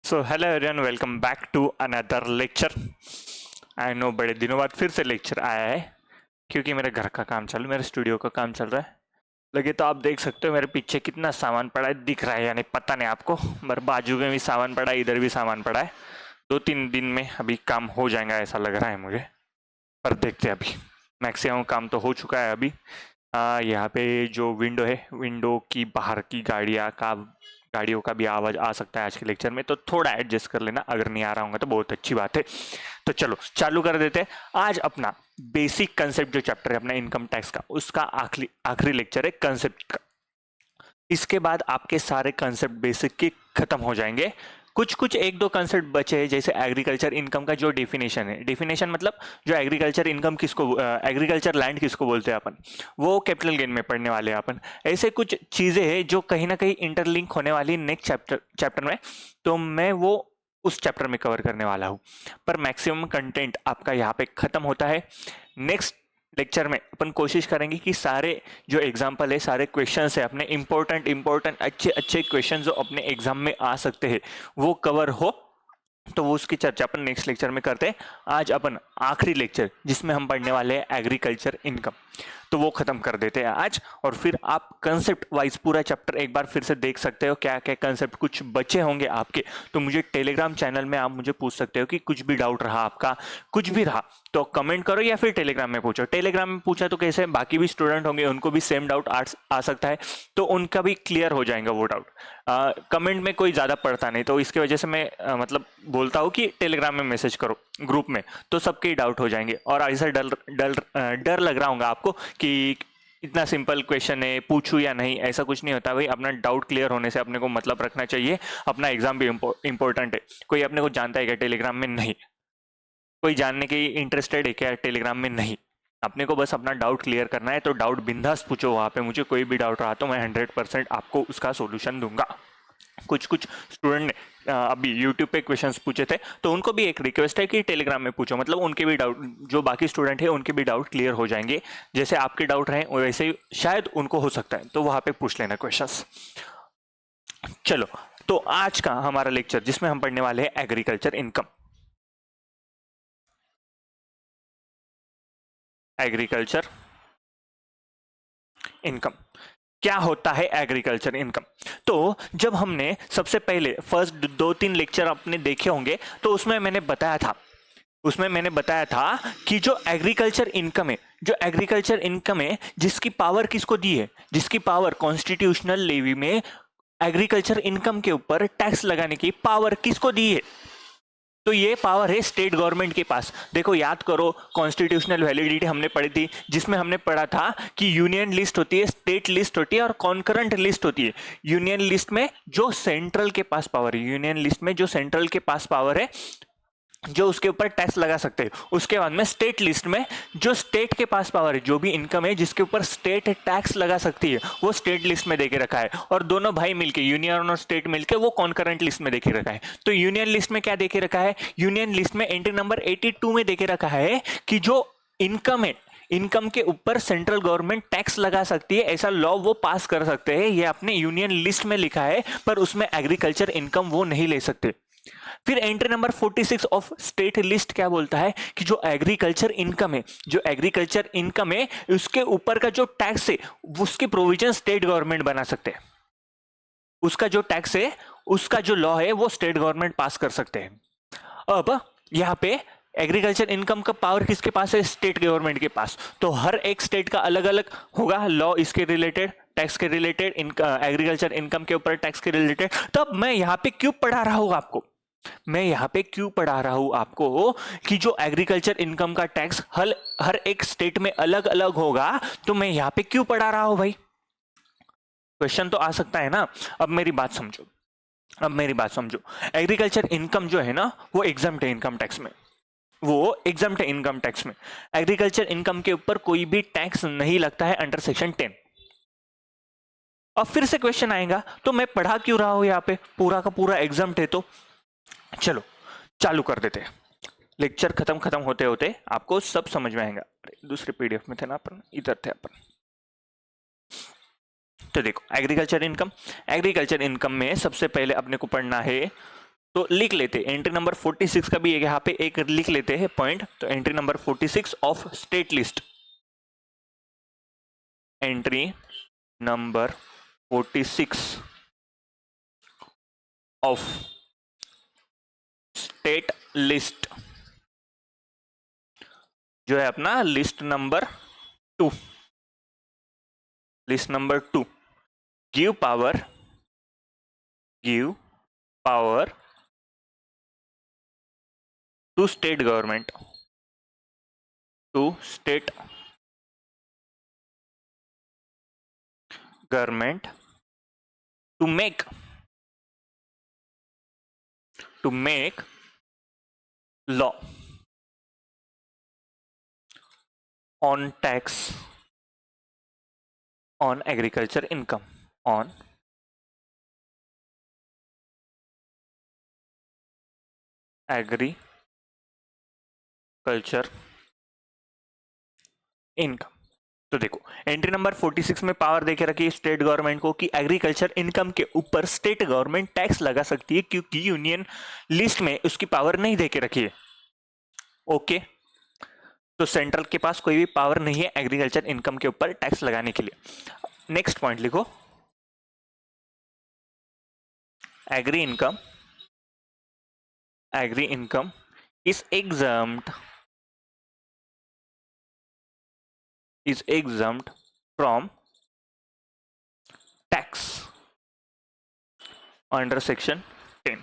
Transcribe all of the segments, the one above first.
So hello everyone, welcome back to another lecture. I know बड़े दिनों बाद फिर से लेक्चर आया है क्योंकि मेरे घर का काम चल रहा है, मेरे स्टूडियो का काम चल रहा है। लगे तो आप देख सकते हो मेरे पीछे कितना सामान पड़ा है, दिख रहा है यानी पता नहीं आपको। मेरे बाजू में भी सामान पड़ा है, इधर भी सामान पड़ा है। 2-3 दिन में अभी काम हो जाएगा ऐसा लग रहा है मुझे, पर देखते हैं। अभी मैक्सिमम काम तो हो चुका है। अभी यहाँ पे जो विंडो है, विंडो की बाहर की गाड़ियों का भी आवाज़ आ सकता है आज के लेक्चर में, तो थोड़ा एडजस्ट कर लेना। अगर नहीं आ रहा होगा तो बहुत अच्छी बात है। तो चलो चालू कर देते हैं। आज अपना बेसिक कंसेप्ट जो चैप्टर है अपना इनकम टैक्स का, उसका आखिरी आखिरी लेक्चर है कंसेप्ट का। इसके बाद आपके सारे कंसेप्ट बेसिक के खत्म हो जाएंगे। कुछ कुछ एक दो कंसेप्ट बचे हैं, जैसे एग्रीकल्चर इनकम का जो डेफिनेशन है। डेफिनेशन मतलब जो एग्रीकल्चर इनकम किसको, एग्रीकल्चर लैंड किसको बोलते हैं अपन, वो कैपिटल गेन में पढ़ने वाले हैं अपन। ऐसे कुछ चीज़ें हैं जो कहीं ना कहीं इंटरलिंक होने वाली नेक्स्ट चैप्टर में, तो मैं वो उस चैप्टर में कवर करने वाला हूँ। पर मैक्सिमम कंटेंट आपका यहाँ पे खत्म होता है। नेक्स्ट लेक्चर में अपन कोशिश करेंगे कि सारे जो एग्जाम्पल है, सारे क्वेश्चंस है अपने इंपॉर्टेंट अच्छे अच्छे क्वेश्चन जो अपने एग्जाम में आ सकते हैं वो कवर हो। तो वो उसकी चर्चा अपन नेक्स्ट लेक्चर में करते हैं। आज अपन आखिरी लेक्चर जिसमें हम पढ़ने वाले हैं एग्रीकल्चर इनकम, तो वो खत्म कर देते हैं आज। और फिर आप कंसेप्ट वाइज पूरा चैप्टर एक बार फिर से देख सकते हो। क्या क्या कंसेप्ट कुछ बचे होंगे आपके, तो मुझे टेलीग्राम चैनल में आप मुझे पूछ सकते हो कि कुछ भी डाउट रहा आपका, कुछ भी रहा तो कमेंट करो या फिर टेलीग्राम में पूछो। टेलीग्राम में पूछा तो कैसे, बाकी भी स्टूडेंट होंगे उनको भी सेम डाउट आ सकता है, तो उनका भी क्लियर हो जाएगा वो डाउट। कमेंट में कोई ज़्यादा पढ़ता नहीं, तो इसकी वजह से मैं मतलब बोलता हूँ कि टेलीग्राम में मैसेज करो ग्रुप में, तो सबके डाउट हो जाएंगे। और ऐसा डर लग रहा होगा आपको कि इतना सिंपल क्वेश्चन है, पूछूं या नहीं, ऐसा कुछ नहीं होता भाई। अपना डाउट क्लियर होने से अपने को मतलब रखना चाहिए। अपना एग्जाम भी इंपॉर्टेंट है। कोई अपने को जानता है क्या टेलीग्राम में? नहीं। कोई जानने के इंटरेस्टेड है क्या टेलीग्राम में? नहीं। अपने को बस अपना डाउट क्लियर करना है, तो डाउट बिंदास पूछो वहाँ पे। मुझे कोई भी डाउट रहा तो मैं 100% आपको उसका सोल्यूशन दूंगा। कुछ कुछ स्टूडेंट ने अभी यूट्यूब पे क्वेश्चंस पूछे थे, तो उनको भी एक रिक्वेस्ट है कि टेलीग्राम में पूछो, मतलब उनके भी डाउट, जो बाकी स्टूडेंट है उनके भी डाउट क्लियर हो जाएंगे। जैसे आपके डाउट रहे वैसे ही शायद उनको हो सकता है, तो वहाँ पे पूछ लेना क्वेश्चंस। चलो, तो आज का हमारा लेक्चर जिसमें हम पढ़ने वाले हैं एग्रीकल्चर इनकम। एग्रीकल्चर इनकम क्या होता है? एग्रीकल्चर इनकम, तो जब हमने सबसे पहले फर्स्ट 2-3 लेक्चर अपने देखे होंगे, तो उसमें मैंने बताया था कि जो एग्रीकल्चर इनकम है जिसकी पावर किसको दी है, जिसकी पावर कॉन्स्टिट्यूशनल लेवी में एग्रीकल्चर इनकम के ऊपर टैक्स लगाने की पावर किसको दी है, तो ये पावर है स्टेट गवर्नमेंट के पास। देखो याद करो, कॉन्स्टिट्यूशनल वैलिडिटी हमने पढ़ी थी, जिसमें हमने पढ़ा था कि यूनियन लिस्ट होती है, स्टेट लिस्ट होती है और कॉन्करेंट लिस्ट होती है। यूनियन लिस्ट में जो सेंट्रल के पास पावर है, जो उसके ऊपर टैक्स लगा सकते हैं। उसके बाद में स्टेट लिस्ट में जो स्टेट के पास पावर है, जो भी इनकम है जिसके ऊपर स्टेट टैक्स लगा सकती है, वो स्टेट लिस्ट में देके रखा है। और दोनों भाई मिलके, यूनियन और स्टेट मिलके, वो कॉन्करेंट लिस्ट में देके रखा है। तो यूनियन लिस्ट में क्या देके रखा है? यूनियन लिस्ट में एंट्री नंबर 82 में देके रखा है कि जो इनकम है, इनकम के ऊपर सेंट्रल गवर्नमेंट टैक्स लगा सकती है, ऐसा लॉ वो पास कर सकते हैं। ये अपने यूनियन लिस्ट में लिखा है, पर उसमें एग्रीकल्चर इनकम वो नहीं ले सकते। फिर entry number 46 of state list क्या बोलता है कि जो एग्रीकल्चर इनकम है उसके ऊपर का जो टैक्स है, उसकी प्रोविजन स्टेट गवर्नमेंट बना सकते हैं। उसका जो टैक्स है, उसका जो लॉ है, वो स्टेट गवर्नमेंट पास कर सकते हैं। अब यहाँ पे एग्रीकल्चर इनकम का पावर किसके पास है? स्टेट गवर्नमेंट के पास। तो हर एक स्टेट का अलग अलग होगा लॉ इसके रिलेटेड, टैक्स के रिलेटेड, एग्रीकल्चर इनकम के ऊपर टैक्स के रिलेटेड। तब मैं यहाँ पे क्यों पढ़ा रहा हूँ आपको, कि जो एग्रीकल्चर इनकम का टैक्स हर एक स्टेट में अलग अलग होगा, तो मैं यहाँ पे क्यों पढ़ा रहा हूं भाई? क्वेश्चन तो आ सकता है ना। अब मेरी बात समझो, एग्रीकल्चर इनकम जो है ना, वो एग्जम्प्ट है इनकम टैक्स में। एग्रीकल्चर इनकम के ऊपर कोई भी टैक्स नहीं लगता है अंडर सेक्शन 10। अब फिर से क्वेश्चन आएगा, तो मैं पढ़ा क्यों रहा हूं यहाँ पे? पूरा का पूरा एग्जम्प्ट है। तो चलो चालू कर देते हैं। लेक्चर खत्म होते होते आपको सब समझ में आएगा। दूसरे पीडीएफ में थे ना अपन, इधर थे अपन। तो देखो, एग्रीकल्चर इनकम में सबसे पहले अपने को पढ़ना है तो लिख लेते, एंट्री नंबर 46 का भी यहाँ पे एक लिख लेते हैं पॉइंट। तो entry number 46 of state list, entry number 46 of state list जो है अपना list number 2, list number 2, give power to state government, to make law on tax on agriculture income, on agriculture income। तो देखो entry number 46 में power देके रखी है state government को कि एग्रीकल्चर इनकम के ऊपर स्टेट गवर्नमेंट टैक्स लगा सकती है, क्योंकि यूनियन लिस्ट में उसकी पावर नहीं देके रखी है। ओके, तो सेंट्रल के पास कोई भी पावर नहीं है एग्रीकल्चर इनकम के ऊपर टैक्स लगाने के लिए। नेक्स्ट पॉइंट लिखो, agri income is exempt from tax under section 10।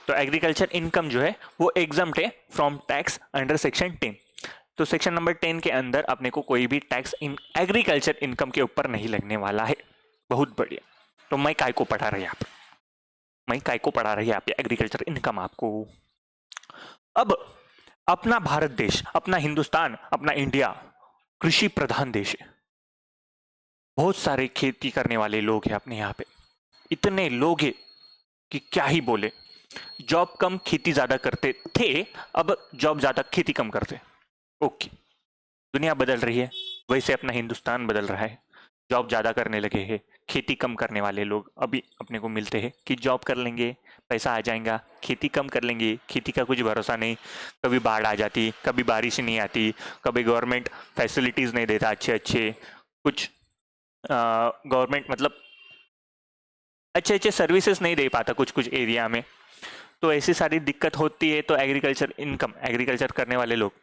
तो एग्रीकल्चर इनकम जो है वो एग्जम्प्ट है फ्रॉम टैक्स अंडर सेक्शन 10। तो सेक्शन नंबर 10 के अंदर अपने को कोई भी टैक्स इन एग्रीकल्चर इनकम के ऊपर नहीं लगने वाला है। बहुत बढ़िया। तो मैं काय को पढ़ा रही आप एग्रीकल्चर इनकम आपको। अब अपना भारत देश, अपना हिंदुस्तान, अपना इंडिया कृषि प्रधान देश है। बहुत सारे खेती करने वाले लोग हैं अपने यहाँ पे, इतने लोग हैं कि क्या ही बोले। जॉब कम खेती ज्यादा करते थे, अब जॉब ज्यादा खेती कम करते। ओके, दुनिया बदल रही है, वैसे अपना हिंदुस्तान बदल रहा है। जॉब ज्यादा करने लगे हैं, खेती कम करने वाले लोग अभी अपने को मिलते हैं कि जॉब कर लेंगे पैसा आ जाएगा, खेती कम कर लेंगे, खेती का कुछ भरोसा नहीं, कभी बाढ़ आ जाती, कभी बारिश नहीं आती, कभी गवर्नमेंट फैसिलिटीज नहीं देता अच्छे कुछ, गवर्नमेंट मतलब अच्छे सर्विसेज नहीं दे पाता कुछ एरिया में। तो ऐसी सारी दिक्कत होती है। तो एग्रीकल्चर करने वाले लोग,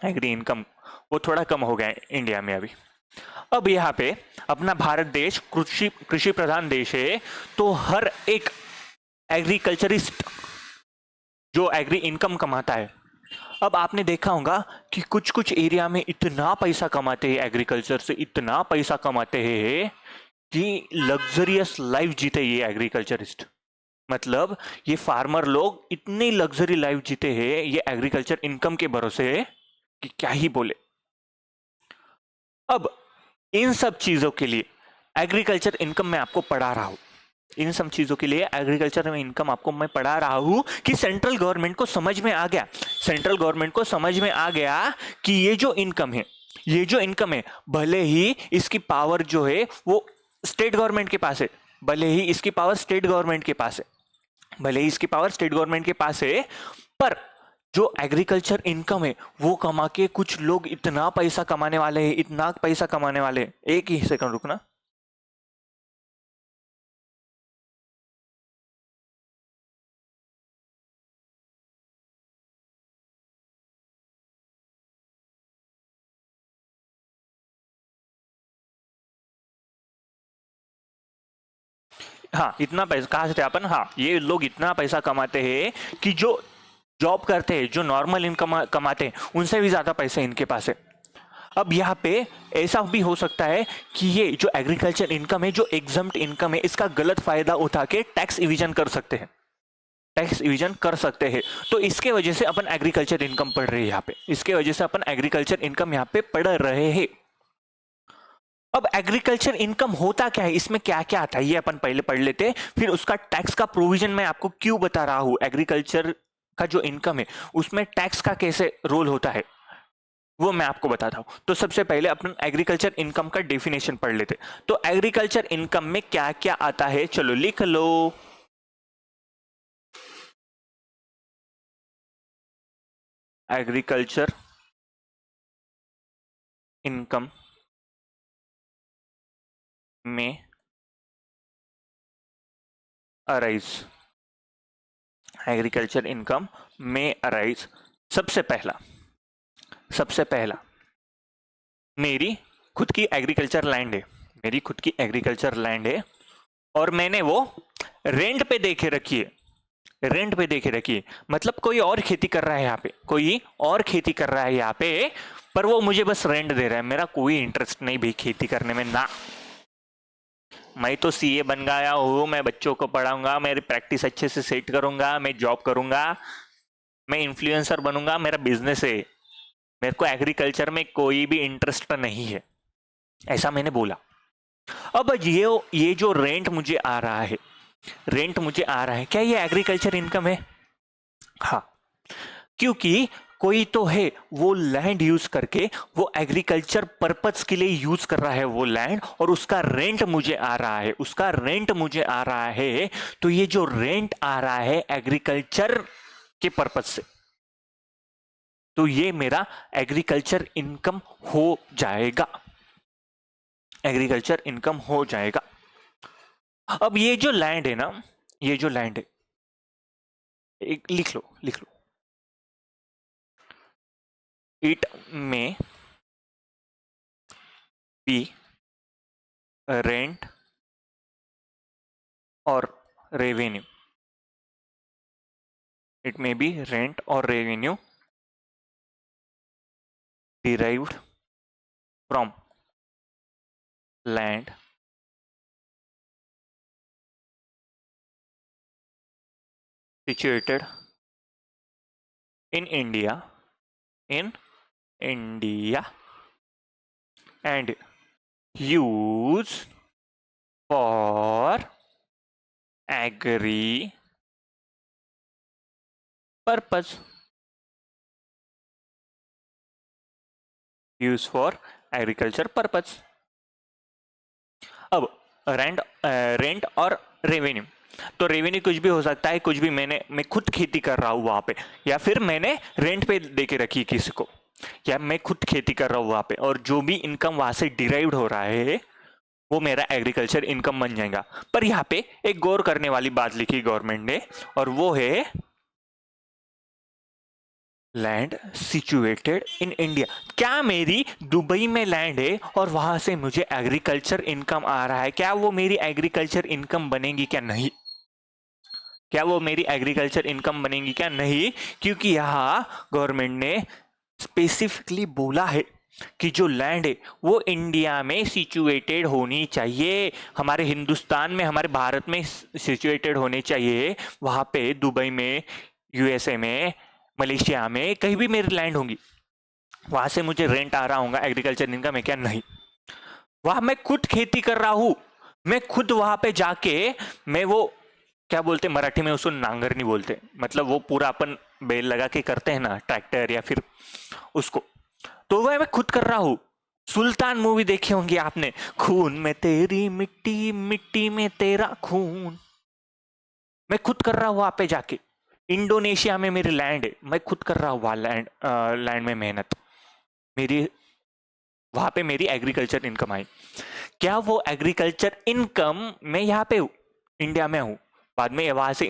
एग्री इनकम वो थोड़ा कम हो गया है इंडिया में अभी। अब यहाँ पे अपना भारत देश कृषि प्रधान देश है, तो हर एक एग्रीकल्चरिस्ट जो एग्री इनकम कमाता है, अब आपने देखा होगा कि कुछ एरिया में इतना पैसा कमाते हैं एग्रीकल्चर से, इतना पैसा कमाते हैं कि लग्जरियस लाइफ जीते ये एग्रीकल्चरिस्ट। मतलब ये फार्मर लोग इतनी लग्जरी लाइफ जीते हैं ये एग्रीकल्चर इनकम के भरोसे कि क्या ही बोले। अब इन सब चीजों के लिए एग्रीकल्चर इनकम मैं आपको पढ़ा रहा हूं, इन सब चीजों के लिए एग्रीकल्चर में इनकम आपको मैं पढ़ा रहा हूं कि सेंट्रल गवर्नमेंट को समझ में आ गया, कि ये जो इनकम है भले ही इसकी पावर जो है वो स्टेट गवर्नमेंट के पास है, पर जो एग्रीकल्चर इनकम है वो कमा के कुछ लोग इतना पैसा कमाने वाले हैं। एक ही सेकंड रुकना। हाँ, इतना पैसा कहाँ से थे अपन। हाँ, ये लोग इतना पैसा कमाते हैं कि जो जॉब करते हैं, जो नॉर्मल इनकम कमाते हैं, उनसे भी ज्यादा पैसे इनके पास है। अब यहाँ पे ऐसा भी हो सकता है कि ये जो एग्रीकल्चर इनकम है, जो एग्जम्प्ट इनकम है, इसका गलत फायदा उठा के टैक्स इविजन कर सकते हैं। तो इसके वजह से अपन एग्रीकल्चर इनकम पढ़ रहे हैं अब एग्रीकल्चर इनकम होता क्या है, इसमें क्या क्या आता है ये अपन पहले पढ़ लेते हैं, फिर उसका टैक्स का प्रोविजन मैं आपको क्यों बता रहा हूं। एग्रीकल्चर का जो इनकम है उसमें टैक्स का कैसे रोल होता है वो मैं आपको बताता हूं। तो सबसे पहले अपन एग्रीकल्चर इनकम का डेफिनेशन पढ़ लेते। तो एग्रीकल्चर इनकम में क्या क्या आता है, चलो लिख लो। एग्रीकल्चर इनकम में अराइज, एग्रीकल्चर इनकम में अराइज। सबसे पहला मेरी खुद की एग्रीकल्चर लैंड है, मेरी खुद की एग्रीकल्चर लैंड है और मैंने वो रेंट पे देके रखी है, रेंट पे देके रखी है। मतलब कोई और खेती कर रहा है यहाँ पे, कोई और खेती कर रहा है यहाँ पे, पर वो मुझे बस रेंट दे रहा है। मेरा कोई इंटरेस्ट नहीं भाई खेती करने में ना। मैं तो सीए बन गया हूँ, मैं बच्चों को पढ़ाऊंगा, मेरी प्रैक्टिस अच्छे से सेट करूंगा, मैं जॉब करूंगा, मैं इन्फ्लुएंसर बनूंगा, मेरा बिजनेस है। मेरे को एग्रीकल्चर में कोई भी इंटरेस्ट नहीं है, ऐसा मैंने बोला। अब ये जो रेंट मुझे आ रहा है, रेंट मुझे आ रहा है, क्या ये एग्रीकल्चर इनकम है? हाँ, क्योंकि कोई तो है वो लैंड यूज करके वो एग्रीकल्चर पर्पस के लिए यूज कर रहा है वो लैंड, और उसका रेंट मुझे आ रहा है, उसका रेंट मुझे आ रहा है। तो ये जो रेंट आ रहा है एग्रीकल्चर के पर्पस से, तो ये मेरा एग्रीकल्चर इनकम हो जाएगा, एग्रीकल्चर इनकम हो जाएगा। अब ये जो लैंड है ना, ये जो लैंड है, एक लिख लो, लिख लो, इट में बी रेंट और revenue, it may be rent or revenue derived from land situated in India, in India and used for agri purpose, use for agriculture purpose। अब रेंट और रेवेन्यू, तो रेवेन्यू कुछ भी हो सकता है, कुछ भी मैं खुद खेती कर रहा हूँ वहां पे, या फिर मैंने रेंट पे देके रखी किसी को, या मैं खुद खेती कर रहा हूँ वहां पे, और जो भी इनकम वहां से डिराइव्ड हो रहा है वो मेरा एग्रीकल्चर इनकम बन जाएगा। पर यहाँ पे एक गौर करने वाली बात लिखी गवर्नमेंट ने, और वो है लैंड सिचुएटेड इन इंडिया। क्या मेरी दुबई में लैंड है और वहां से मुझे एग्रीकल्चर इनकम आ रहा है? क्या वो मेरी एग्रीकल्चर इनकम बनेगी? क्या नहीं? क्या वो मेरी एग्रीकल्चर इनकम बनेगी? क्या नहीं? क्योंकि यहाँ गवर्नमेंट ने स्पेसिफिकली बोला है कि जो लैंड है वो इंडिया में सिचुएटेड होनी चाहिए, हमारे हिंदुस्तान में, हमारे भारत में सिचुएटेड होनी चाहिए। वहां पे दुबई में, यूएसए में, मलेशिया में कहीं भी मेरी लैंड होंगी, वहां से मुझे रेंट आ रहा होगा, एग्रीकल्चर इनकम है क्या? नहीं। वहां मैं खुद खेती कर रहा हूं, मैं खुद वहां पे जाके मैं वो क्या बोलते, मराठी में उसको नांगरनी बोलते, मतलब वो पूरा अपन बेल लगा के करते हैं ना, ट्रैक्टर या फिर उसको, तो वह मैं खुद कर रहा हूं। सुल्तान मूवी देखी होंगी आपने, खून में तेरी मिट्टी, मिट्टी में तेरा खून, मैं खुद कर रहा हूं वहां पे जाके। इंडोनेशिया में मेरी लैंड है, मैं खुद कर रहा हूँ वहां लैंड में मेहनत, मेरी वहां पे मेरी एग्रीकल्चर इनकम आई। क्या वो एग्रीकल्चर इनकम मैं यहाँ पे हूँ, इंडिया में हूँ, बाद में वहां से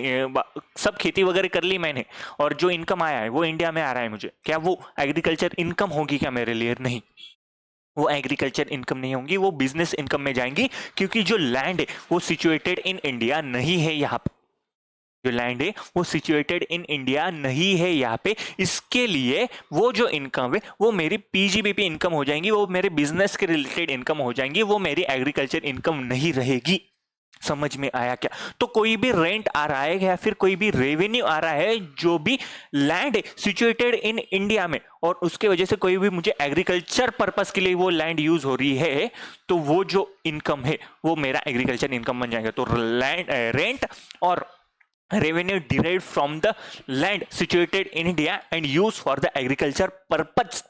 सब खेती वगैरह कर ली मैंने, और जो इनकम आया है वो इंडिया में आ रहा है मुझे, क्या वो एग्रीकल्चर इनकम होगी क्या मेरे लिए? नहीं, वो एग्रीकल्चर इनकम नहीं होंगी, वो बिजनेस इनकम में जाएंगी, क्योंकि जो लैंड है वो सिचुएटेड इन इंडिया नहीं है यहाँ पे, जो लैंड है वो सिचुएटेड इन इंडिया नहीं है यहाँ पे। इसके लिए वो जो इनकम है वो मेरी पीजीबीपी इनकम हो जाएंगी, वो मेरे बिजनेस के रिलेटेड इनकम हो जाएंगी, वो मेरी एग्रीकल्चर इनकम नहीं रहेगी। समझ में आया क्या? तो कोई भी रेंट आ रहा है या फिर कोई भी रेवेन्यू आ रहा है, जो भी लैंड है सिचुएटेड इन इंडिया में, और उसके वजह से कोई भी मुझे एग्रीकल्चर पर्पस के लिए वो लैंड यूज हो रही है, तो वो जो इनकम है वो मेरा एग्रीकल्चर इनकम बन जाएगा। तो लैंड रेंट और revenue derived from the land situated in India and used for the agriculture purpose,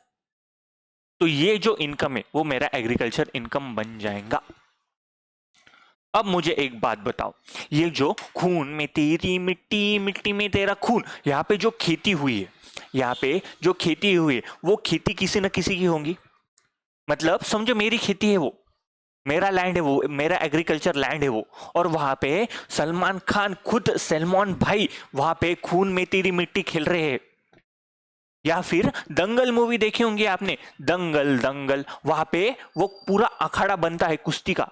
तो ये जो इनकम है वो मेरा एग्रीकल्चर इनकम बन जाएगा। अब मुझे एक बात बताओ, ये जो खून में तेरी मिट्टी, मिट्टी में तेरा खून, यहाँ पे जो खेती हुई है, यहाँ पे जो खेती हुई है, वो खेती किसी न किसी की होंगी। मतलब समझो मेरी खेती है वो, मेरा लैंड है वो, मेरा एग्रीकल्चर लैंड है वो, और वहां पे सलमान खान खुद, सलमान भाई वहां पे खून में तेरी मिट्टी खेल रहे हैं। या फिर दंगल मूवी देखी होंगी आपने, दंगल दंगल, वहां पे वो पूरा अखाड़ा बनता है कुश्ती का,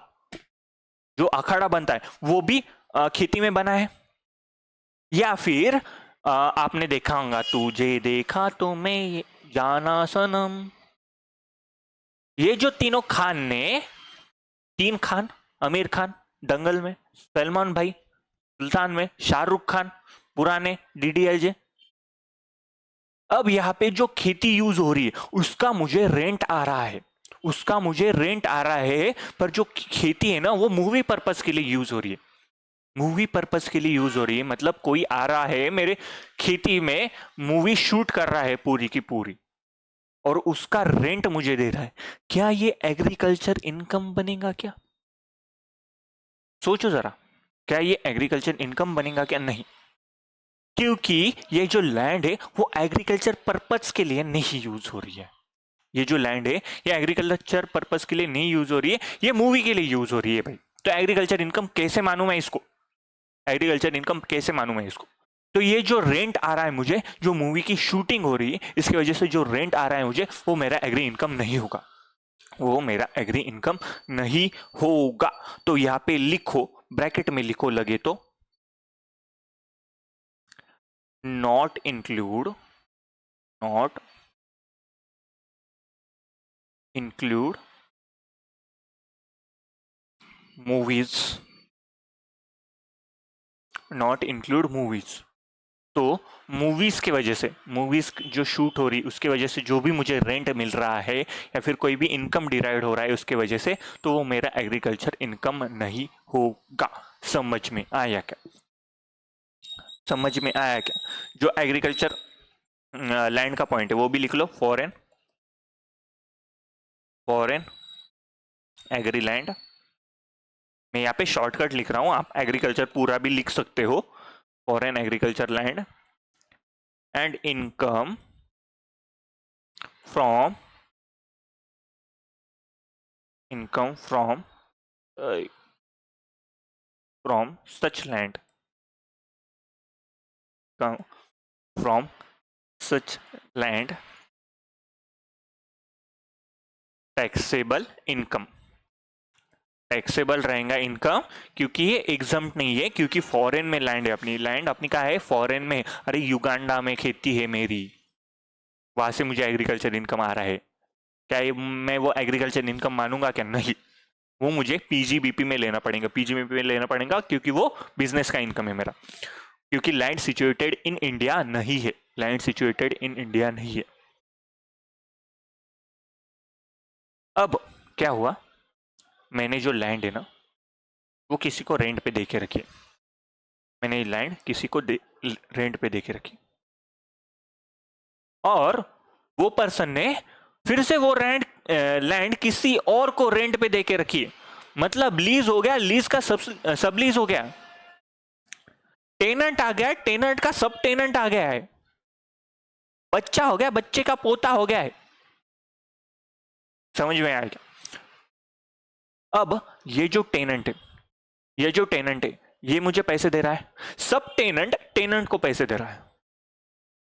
जो अखाड़ा बनता है वो भी खेती में बना है। या फिर आपने देखा होगा तुझे देखा तो मैं जाना सनम, ये जो तीनों खान ने, तीन खान, आमिर खान दंगल में, सलमान भाई सुल्तान में, शाहरुख खान पुराने डीडीएलजे। अब यहाँ पे जो खेती यूज हो रही है उसका मुझे रेंट आ रहा है, उसका मुझे रेंट आ रहा है, पर जो खेती है ना वो मूवी पर्पस के लिए यूज हो रही है, मूवी पर्पस के लिए यूज हो रही है। मतलब कोई आ रहा है मेरे खेती में, मूवी शूट कर रहा है पूरी की पूरी, और उसका रेंट मुझे दे रहा है। क्या ये एग्रीकल्चर इनकम बनेगा क्या? सोचो जरा, क्या ये एग्रीकल्चर इनकम बनेगा क्या? नहीं, क्योंकि ये जो लैंड है वो एग्रीकल्चर पर्पस के लिए नहीं यूज हो रही है। ये जो लैंड है ये एग्रीकल्चर पर्पस के लिए नहीं यूज हो रही है, ये मूवी के लिए यूज हो रही है भाई। तो एग्रीकल्चर इनकम कैसे मानूं मैं इसको? एग्रीकल्चर इनकम कैसे मानूं मैं इसको? तो ये जो रेंट आ रहा है मुझे, जो मूवी की शूटिंग हो रही है इसकी वजह से जो रेंट आ रहा है मुझे, वो मेरा एग्री इनकम नहीं होगा, वो मेरा एग्री इनकम नहीं होगा। तो यहाँ पे लिखो, ब्रैकेट में लिखो लगे तो, not include, not include movies, not include movies. तो मूवीज के वजह से, मूवीज जो शूट हो रही उसके वजह से जो भी मुझे रेंट मिल रहा है या फिर कोई भी इनकम डिराइव हो रहा है उसके वजह से, तो वो मेरा एग्रीकल्चर इनकम नहीं होगा। समझ में आया क्या? समझ में आया क्या? जो एग्रीकल्चर लैंड का पॉइंट है वो भी लिख लो, फॉरेन, फॉरेन एग्री लैंड। मैं यहाँ पे शॉर्टकट लिख रहा हूँ, आप एग्रीकल्चर पूरा भी लिख सकते हो, foreign agriculture land and income from, income from from such land, from such land taxable income, taxable रहेगा इनकम, क्योंकि ये एग्जम्प्ट नहीं है, क्योंकि फॉरेन में लैंड है, अपनी लैंड अपनी का है फॉरेन में। अरे युगांडा में खेती है मेरी, वहां से मुझे एग्रीकल्चर इनकम आ रहा है, क्या ये मैं वो एग्रीकल्चर इनकम मानूंगा क्या? नहीं, वो मुझे पीजीबीपी में लेना पड़ेगा, पीजीबीपी में लेना पड़ेगा, क्योंकि वो बिजनेस का इनकम है मेरा, क्योंकि लैंड सिचुएटेड इन इंडिया नहीं है, लैंड सिचुएटेड इन इंडिया नहीं है। अब क्या हुआ, मैंने जो लैंड है ना वो किसी को रेंट पे दे के रखी है, मैंने लैंड किसी को रेंट पे दे के रखी, और वो पर्सन ने फिर से वो लैंड किसी और को रेंट पे दे के रखी है। मतलब लीज हो गया, लीज का सब लीज हो गया, टेनेंट आ गया, टेनेंट का सब टेनेंट आ गया है, बच्चा हो गया, बच्चे का पोता हो गया है। समझ में आया क्या? अब ये जो टेनेंट है, ये जो टेनेंट है ये मुझे पैसे दे रहा है, सब टेनेंट टेनेंट को पैसे दे रहा है,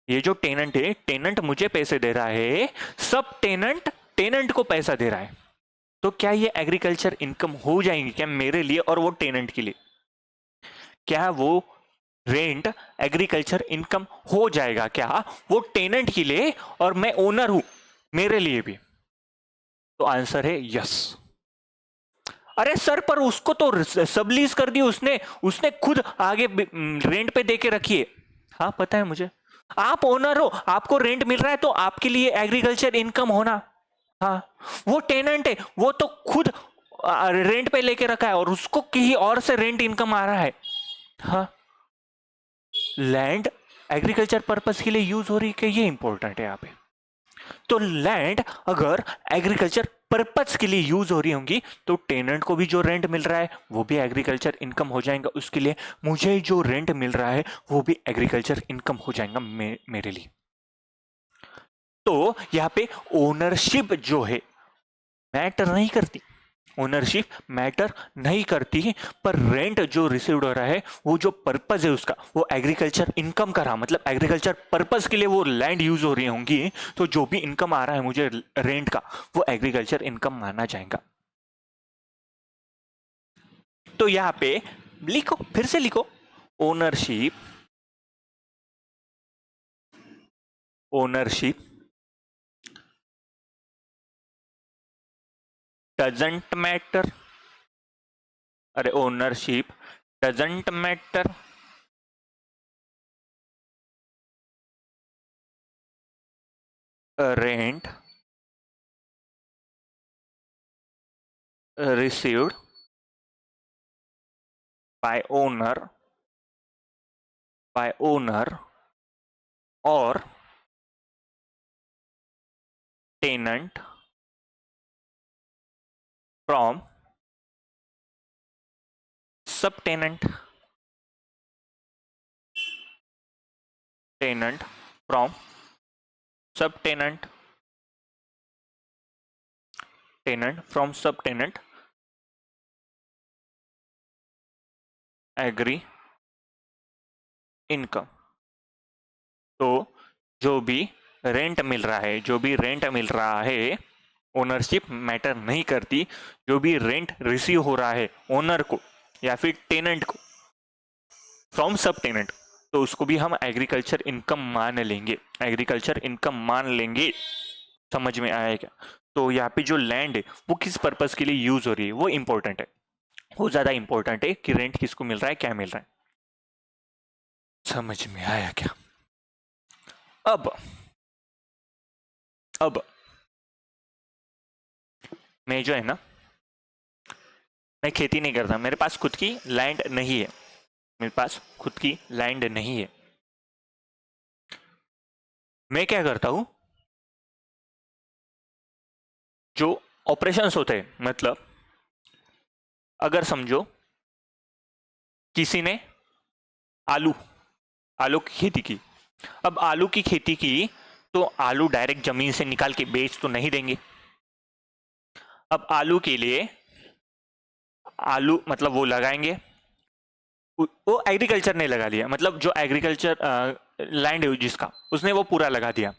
ये जो टेनेंट है टेनेंट मुझे पैसे दे रहा है, सब टेनेंट टेनेंट को पैसा दे रहा है। तो क्या ये एग्रीकल्चर इनकम हो जाएंगी क्या मेरे लिए और वो टेनेंट के लिए? क्या वो रेंट एग्रीकल्चर इनकम हो जाएगा क्या वो टेनेंट के लिए, और मैं ओनर हूं मेरे लिए भी? तो आंसर है यस। अरे सर पर उसको तो सबलीज कर दी उसने, उसने खुद आगे रेंट पे दे के रखी है। हाँ पता है मुझे, आप ओनर हो, आपको रेंट मिल रहा है, तो आपके लिए एग्रीकल्चर इनकम होना। हाँ, वो टेनेंट है, वो तो खुद रेंट पे लेके रखा है और उसको कहीं और से रेंट इनकम आ रहा है। हाँ, लैंड एग्रीकल्चर पर्पस के लिए यूज हो रही है कि ये इंपॉर्टेंट है यहाँ पे। तो लैंड अगर एग्रीकल्चर पर्पस के लिए यूज हो रही होंगी, तो टेनेंट को भी जो रेंट मिल रहा है वो भी एग्रीकल्चर इनकम हो जाएगा उसके लिए, मुझे जो रेंट मिल रहा है वो भी एग्रीकल्चर इनकम हो जाएगा मेरे लिए। तो यहाँ पे ओनरशिप जो है मैटर नहीं करती, ओनरशिप मैटर नहीं करती, पर रेंट जो रिसीव्ड हो रहा है वो जो पर्पस है उसका वो एग्रीकल्चर इनकम का रहा, मतलब एग्रीकल्चर पर्पस के लिए वो लैंड यूज हो रही होंगी, तो जो भी इनकम आ रहा है मुझे रेंट का वो एग्रीकल्चर इनकम माना जाएगा। तो यहां पे लिखो, फिर से लिखो, ओनरशिप, ओनरशिप डजंट मैटर, अरे ownership doesn't matter rent received by owner or tenant from subtenant, tenant from subtenant, tenant from subtenant agree income. तो जो भी रेंट मिल रहा है, जो भी रेंट मिल रहा है, ओनरशिप मैटर नहीं करती, जो भी रेंट रिसीव हो रहा है ओनर को या फिर टेनेंट को फ्रॉम सब टेनेंट, तो उसको भी हम एग्रीकल्चर इनकम मान लेंगे, एग्रीकल्चर इनकम मान लेंगे। समझ में आया क्या? तो यहाँ पे जो लैंड है वो किस पर्पस के लिए यूज हो रही है वो इंपॉर्टेंट है, वो ज्यादा इंपॉर्टेंट है कि रेंट किसको मिल रहा है, क्या मिल रहा है। समझ में आया क्या? अब मैं जो है ना, मैं खेती नहीं करता, मेरे पास खुद की लैंड नहीं है, मेरे पास खुद की लैंड नहीं है। मैं क्या करता हूं, जो ऑपरेशंस होते हैं, मतलब अगर समझो किसी ने आलू आलू की खेती की, अब आलू की खेती की तो आलू डायरेक्ट जमीन से निकाल के बेच तो नहीं देंगे। अब आलू के लिए आलू मतलब वो लगाएंगे, वो एग्रीकल्चर ने लगा लिया, मतलब जो एग्रीकल्चर लैंड है जिसका, उसने वो पूरा लगा दिया।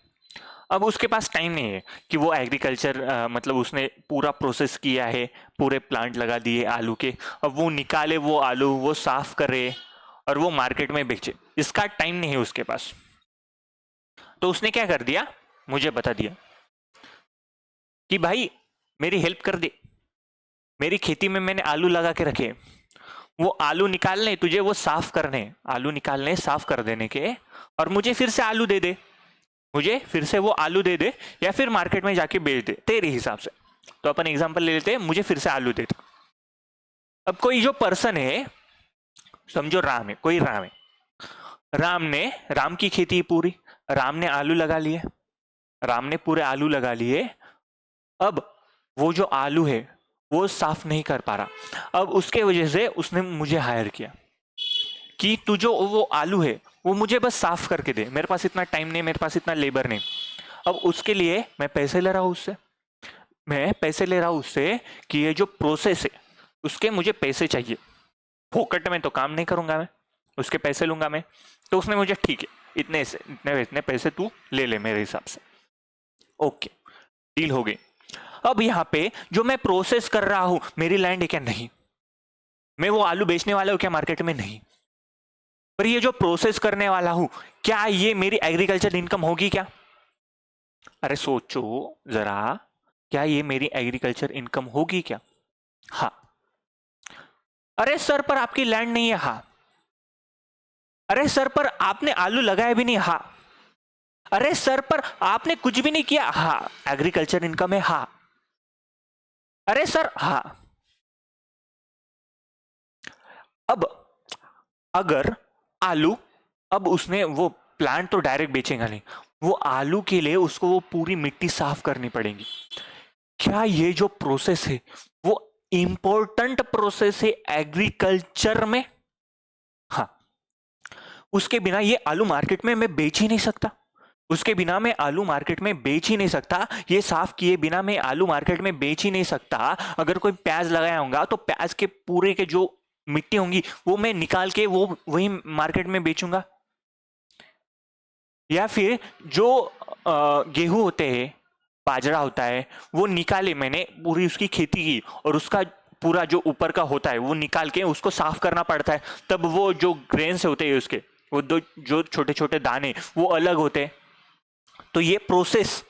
अब उसके पास टाइम नहीं है कि वो एग्रीकल्चर मतलब उसने पूरा प्रोसेस किया है, पूरे प्लांट लगा दिए आलू के, अब वो निकाले वो आलू, वो साफ करे और वो मार्केट में बेचे, इसका टाइम नहीं है उसके पास। तो उसने क्या कर दिया, मुझे बता दिया कि भाई मेरी हेल्प कर दे, मेरी खेती में मैंने आलू लगा के रखे, वो आलू निकालने तुझे, वो साफ करने, आलू निकालने साफ कर देने के, और मुझे फिर से आलू दे दे, मुझे फिर से वो आलू दे दे, या फिर मार्केट में जाके बेच दे तेरे हिसाब से। तो अपन एग्जांपल ले लेते हैं, मुझे फिर से आलू दे दे। अब कोई जो पर्सन है, समझो राम है, कोई राम है, राम की खेती पूरी, राम ने आलू लगा लिए, राम ने पूरे आलू लगा लिए। अब वो जो आलू है वो साफ नहीं कर पा रहा, अब उसके वजह से उसने मुझे हायर किया कि तू जो वो आलू है वो मुझे बस साफ करके दे, मेरे पास इतना टाइम नहीं, मेरे पास इतना लेबर नहीं। अब उसके लिए मैं पैसे ले रहा हूँ उससे, मैं पैसे ले रहा हूँ उससे कि ये जो प्रोसेस है उसके मुझे पैसे चाहिए, फोकट में तो काम नहीं करूंगा मैं, उसके पैसे लूंगा मैं। तो उसने मुझे ठीक है इतने से इतने पैसे तू ले ले मेरे हिसाब से, ओके डील हो गई। अब यहाँ पे जो मैं प्रोसेस कर रहा हूं, मेरी लैंड है क्या? नहीं। मैं वो आलू बेचने वाला हूं क्या मार्केट में? नहीं। पर ये जो प्रोसेस करने वाला हूं, क्या ये मेरी एग्रीकल्चर इनकम होगी क्या? अरे सोचो जरा, क्या ये मेरी एग्रीकल्चर इनकम होगी क्या? हाँ। अरे सर पर आपकी लैंड नहीं है, हाँ। अरे सर पर आपने आलू लगाया भी नहीं, हाँ। अरे सर पर आपने कुछ भी नहीं किया, हाँ। एग्रीकल्चर इनकम है, हाँ। अरे सर, हाँ। अब अगर आलू, अब उसने वो प्लांट तो डायरेक्ट बेचेगा नहीं, वो आलू के लिए उसको वो पूरी मिट्टी साफ करनी पड़ेगी। क्या ये जो प्रोसेस है वो इंपॉर्टेंट प्रोसेस है एग्रीकल्चर में? हाँ, उसके बिना ये आलू मार्केट में मैं बेच ही नहीं सकता, उसके बिना मैं आलू मार्केट में बेच ही नहीं सकता, ये साफ किए बिना मैं आलू मार्केट में बेच ही नहीं सकता। अगर कोई प्याज लगाया होगा तो प्याज के पूरे के जो मिट्टी होंगी वो मैं निकाल के वो वही मार्केट में बेचूंगा। या फिर जो गेहूं होते हैं, बाजरा होता है, वो निकाले मैंने, पूरी उसकी खेती की और उसका पूरा जो ऊपर का होता है वो निकाल के उसको साफ करना पड़ता है, तब वो जो ग्रेन्स होते हैं उसके, वो दो जो छोटे छोटे दाने वो अलग होते हैं। तो ये प्रोसेस,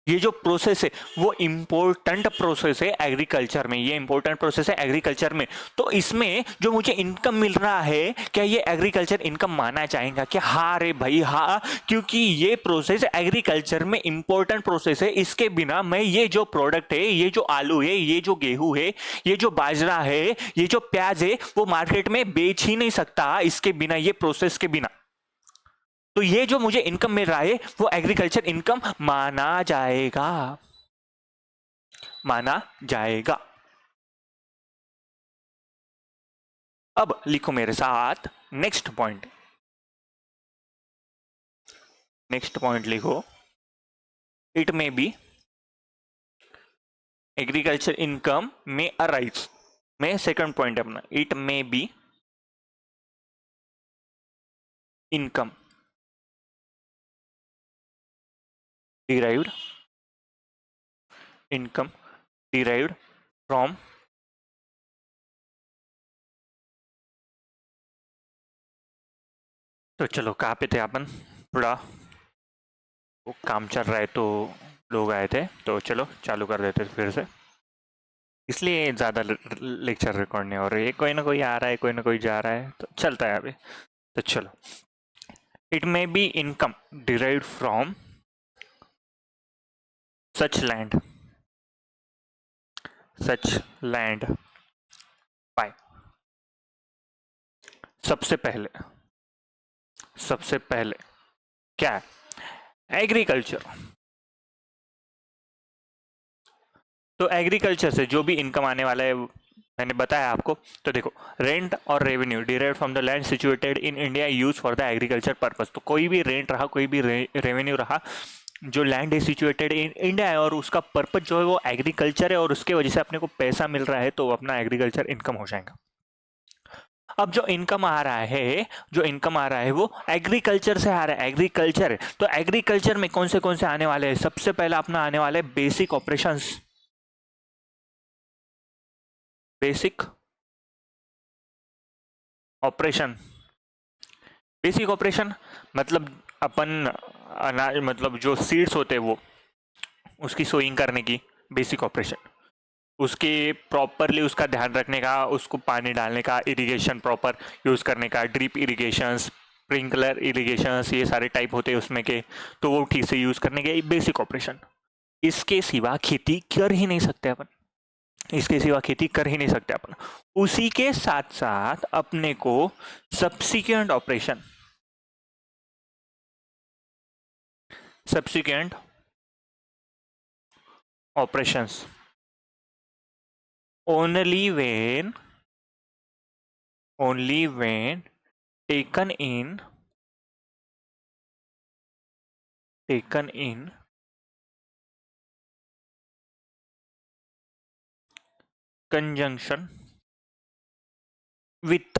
ये जो प्रोसेस है वो इम्पोर्टेंट प्रोसेस है एग्रीकल्चर में, ये इम्पोर्टेंट प्रोसेस है एग्रीकल्चर में। तो इसमें जो मुझे इनकम मिल रहा है, क्या ये एग्रीकल्चर इनकम माना जाएगा? कि हाँ रे भाई हाँ, क्योंकि ये प्रोसेस एग्रीकल्चर में इम्पोर्टेंट प्रोसेस है, इसके बिना मैं ये जो प्रोडक्ट है, ये जो आलू है, ये जो गेहूं है, ये जो बाजरा है, ये जो प्याज है, वो मार्केट में बेच ही नहीं सकता इसके बिना, ये प्रोसेस के बिना। तो ये जो मुझे इनकम मिल रहा है वो एग्रीकल्चर इनकम माना जाएगा, माना जाएगा। अब लिखो मेरे साथ नेक्स्ट पॉइंट, नेक्स्ट पॉइंट लिखो, it may B agriculture income में अराइज, में सेकंड पॉइंट अपना, it may be income derived, income derived from तो चलो कहाँ पे थे अपन, थोड़ा वो काम चल रहा है तो लोग आए थे, तो चलो चालू कर देते फिर से, इसलिए ज़्यादा लेक्चर रिकॉर्ड नहीं हो रही है, कोई ना कोई आ रहा है, कोई ना कोई जा रहा है, तो चलता है अभी। तो चलो, it may be income derived from such land, such land by, सबसे पहले, सबसे पहले क्या है? एग्रीकल्चर। तो एग्रीकल्चर से जो भी इनकम आने वाला है मैंने बताया आपको। तो देखो, रेंट और revenue derived from the land situated in India use for the agriculture purpose. तो कोई भी रेंट रहा, कोई भी रेवेन्यू रहा, जो लैंड है सिचुएटेड इन इंडिया है और उसका पर्पस जो है वो एग्रीकल्चर है और उसके वजह से अपने को पैसा मिल रहा है, तो अपना एग्रीकल्चर इनकम हो जाएगा। अब जो इनकम आ रहा है, जो इनकम आ रहा है वो एग्रीकल्चर से आ रहा है, एग्रीकल्चर। तो एग्रीकल्चर में कौन से आने वाले हैं? सबसे पहला अपना आने वाले basic operations, basic operation. Basic operation मतलब अपन अनाज, मतलब जो सीड्स होते हैं वो, उसकी सोइंग करने की बेसिक ऑपरेशन, उसके प्रॉपरली उसका ध्यान रखने का, उसको पानी डालने का, इरिगेशन प्रॉपर यूज़ करने का, ड्रिप इरिगेशन, स्प्रिंकलर इरिगेशन, ये सारे टाइप होते हैं उसमें के, तो वो ठीक से यूज़ करने के बेसिक ऑपरेशन। इसके सिवा खेती कर ही नहीं सकते अपन, इसके सिवा खेती कर ही नहीं सकते अपन। उसी के साथ साथ अपने को subsequent operation, subsequent operations only when taken in conjunction with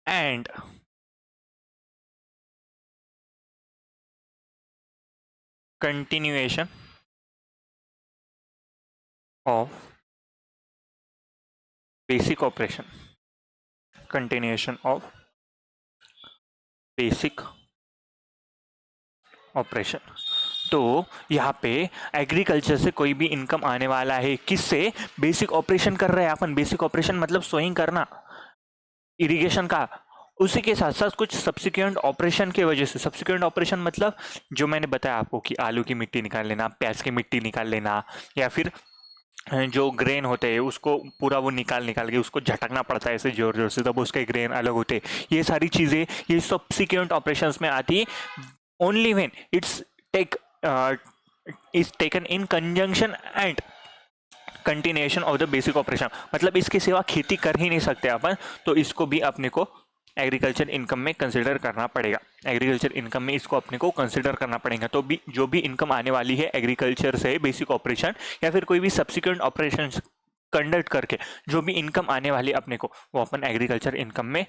and continuation of basic operation, continuation of basic operation. तो यहाँ पे एग्रीकल्चर से कोई भी इनकम आने वाला है, किससे? बेसिक ऑपरेशन कर रहे हैं अपन, बेसिक ऑपरेशन मतलब सोइंग करना, इरिगेशन का। उसी के साथ साथ कुछ सब्सिक्वेंट ऑपरेशन के वजह से, सब्सिक्वेंट ऑपरेशन मतलब जो मैंने बताया आपको कि आलू की मिट्टी निकाल लेना, प्याज की मिट्टी निकाल लेना, या फिर जो ग्रेन होते हैं उसको पूरा वो निकाल के उसको झटकना पड़ता है ऐसे जोर जोर से, तब उसके ग्रेन अलग होते हैं। ये सारी चीज़ें ये सब्सिक्वेंट ऑपरेशंस में आती है only when it's take is taken in conjunction and continuation of the basic operation, मतलब इसके सिवा खेती कर ही नहीं सकते अपन, तो इसको भी अपने को एग्रीकल्चर इनकम में कंसिडर करना पड़ेगा। एग्रीकल्चर इनकम में इसको अपने को कंसिडर करना पड़ेगा। तो भी जो भी इनकम आने वाली है एग्रीकल्चर से, बेसिक ऑपरेशन या फिर कोई भी सब्सिक्वेंट ऑपरेशन कंडक्ट करके जो भी इनकम आने वाली अपने को, वो अपन एग्रीकल्चर इनकम में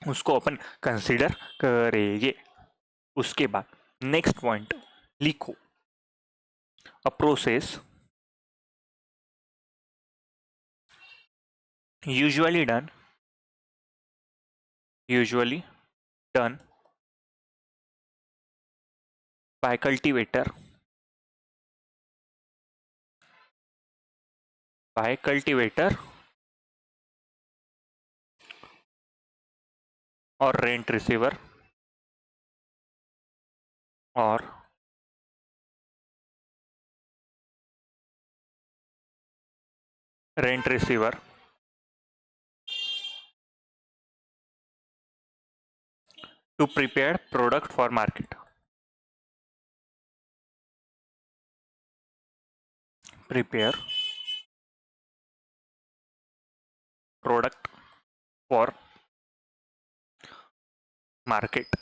उसको अपन कंसिडर करेंगे। उसके बाद नेक्स्ट पॉइंट लिखो, a process usually done by cultivator or rent receiver or rent receiver to prepare product for market. Prepare product for market.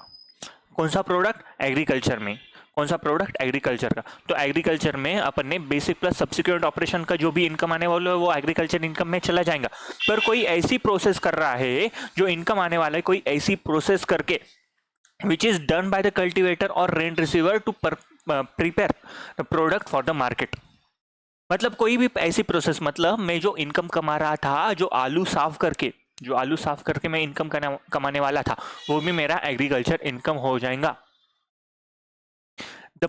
कौन सा प्रोडक्ट? एग्रीकल्चर में। कौन सा प्रोडक्ट? एग्रीकल्चर का। तो एग्रीकल्चर में अपन ने बेसिक प्लस सब्सिक्वेंट ऑपरेशन का जो भी इनकम आने वाला है वो एग्रीकल्चर इनकम में चला जाएगा। पर कोई ऐसी प्रोसेस कर रहा है जो इनकम आने वाला है, कोई ऐसी प्रोसेस करके which is done by the cultivator और rent receiver to prepare the product for the market. मतलब कोई भी ऐसी प्रोसेस, मतलब मैं जो इनकम कमा रहा था, जो आलू साफ करके मैं इनकम कमाने वाला था, वो भी मेरा एग्रीकल्चर इनकम हो जाएगा। द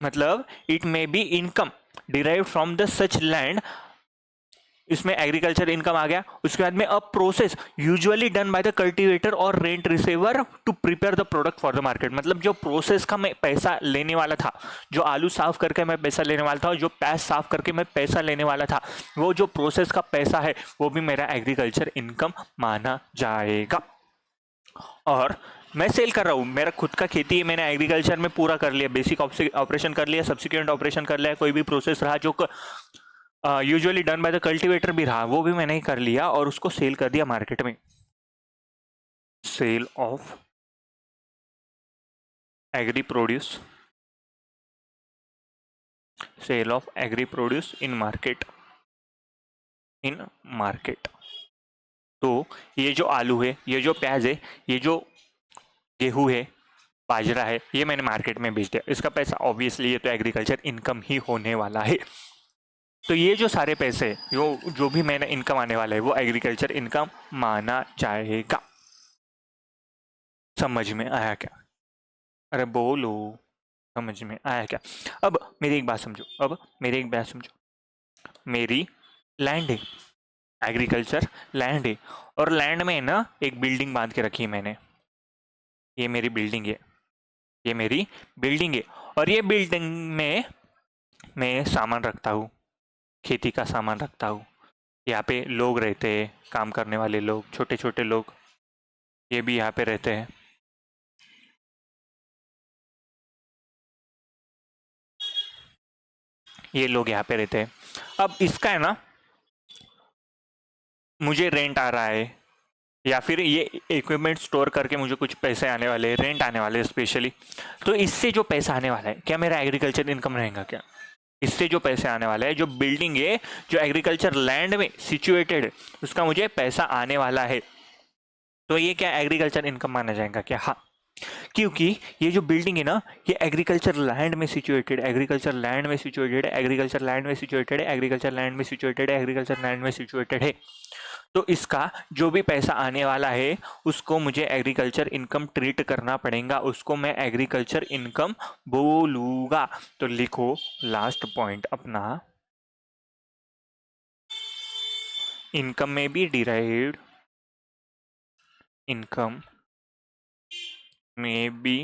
मतलब it may be income derive from the such land, इसमें एग्रीकल्चर इनकम आ गया। उसके बाद में a process usually done by the cultivator और rent receiver to prepare the product for the market. मतलब जो प्रोसेस का मैं पैसा लेने वाला था, जो आलू साफ करके मैं पैसा लेने वाला था, जो प्याज साफ करके मैं पैसा लेने वाला था, वो जो प्रोसेस का पैसा है वो भी मेरा एग्रीकल्चर इनकम माना जाएगा। और मैं सेल कर रहा हूँ, मेरा खुद का खेती है, मैंने एग्रीकल्चर में पूरा कर लिया, बेसिक ऑपरेशन कर लिया, सब्सिक्वेंट ऑपरेशन कर लिया, कोई भी प्रोसेस रहा जो usually done by the cultivator भी रहा, वो भी मैंने ही कर लिया और उसको सेल कर दिया मार्केट में। Sale of agri produce, sale of agri produce in market. तो ये जो आलू है, ये जो प्याज है, ये जो गेहूं है, बाजरा है, ये मैंने मार्केट में बेच दिया। इसका पैसा ऑब्वियसली ये तो एग्रीकल्चर इनकम ही होने वाला है। तो ये जो सारे पैसे, जो भी मैंने इनकम आने वाला है वो एग्रीकल्चर इनकम माना जाएगा। समझ में आया क्या? अरे बोलो, समझ में आया क्या? अब मेरी एक बात समझो, मेरी लैंड है, एग्रीकल्चर लैंड है, और लैंड में ना एक बिल्डिंग बांध के रखी है मैंने। ये मेरी बिल्डिंग है, और ये बिल्डिंग में मैं सामान रखता हूँ, खेती का सामान रखता हूँ। यहाँ पे लोग रहते हैं, काम करने वाले लोग, छोटे छोटे लोग, ये भी यहाँ पे रहते हैं। ये लोग यहाँ पे रहते हैं। अब इसका है ना, मुझे रेंट आ रहा है, या फिर ये इक्विपमेंट स्टोर करके मुझे कुछ पैसे आने वाले हैं, रेंट आने वाले हैं स्पेशली। तो इससे जो पैसा आने वाला है, क्या मेरा एग्रीकल्चर इनकम रहेगा क्या? इससे जो पैसे आने वाले हैं, जो बिल्डिंग है, जो एग्रीकल्चर लैंड में सिचुएटेड है, उसका मुझे पैसा आने वाला है, तो ये क्या एग्रीकल्चर इनकम माना जाएगा क्या? हाँ, क्योंकि ये जो बिल्डिंग है ना, ये एग्रीकल्चर लैंड में सिचुएटेड है, एग्रीकल्चर लैंड में सिचुएटेड है, एग्रीकल्चर लैंड में सिचुएटेड है, एग्रीकल्चर लैंड में सिचुएटेड है, एग्रीकल्चर लैंड में सिचुएटेड है। तो इसका जो भी पैसा आने वाला है उसको मुझे एग्रीकल्चर इनकम ट्रीट करना पड़ेगा, उसको मैं एग्रीकल्चर इनकम बोलूंगा। तो लिखो लास्ट पॉइंट अपना, income may be derived, income may be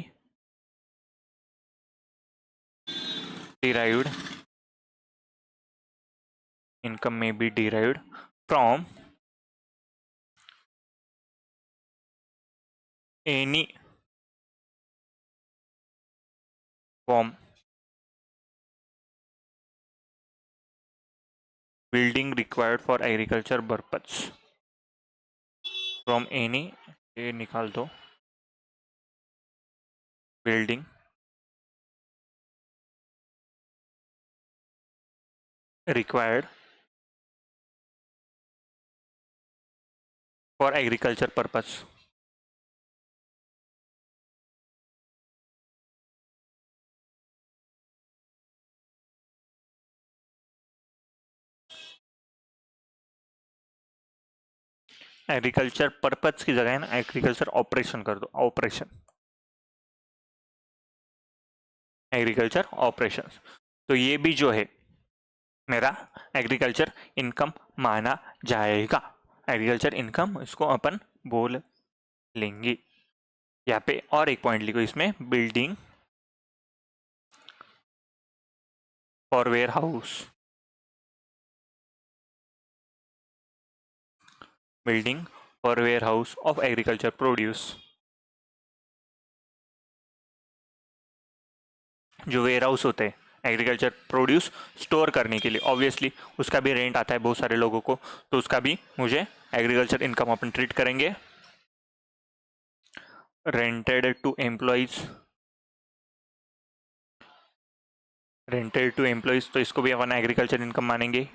derived income may be derived from any form building required for agriculture purpose from any, ये निकाल दो, building required for agriculture purpose. Agriculture purpose की जगह है ना agriculture operation कर दो, operation, agriculture operation. तो ये भी जो है मेरा एग्रीकल्चर इनकम माना जाएगा। एग्रीकल्चर इनकम इसको अपन बोल लेंगे। यहाँ पे और एक पॉइंट लिखो इसमें, building for warehouse, building for warehouse of agriculture produce. जो वेयर हाउस होते हैं एग्रीकल्चर प्रोड्यूस स्टोर करने के लिए, ऑब्वियसली उसका भी रेंट आता है बहुत सारे लोगों को, तो उसका भी मुझे एग्रीकल्चर इनकम अपन ट्रीट करेंगे। Rented to employees, rented to employees, तो इसको भी अपन एग्रीकल्चर इनकम मानेंगे।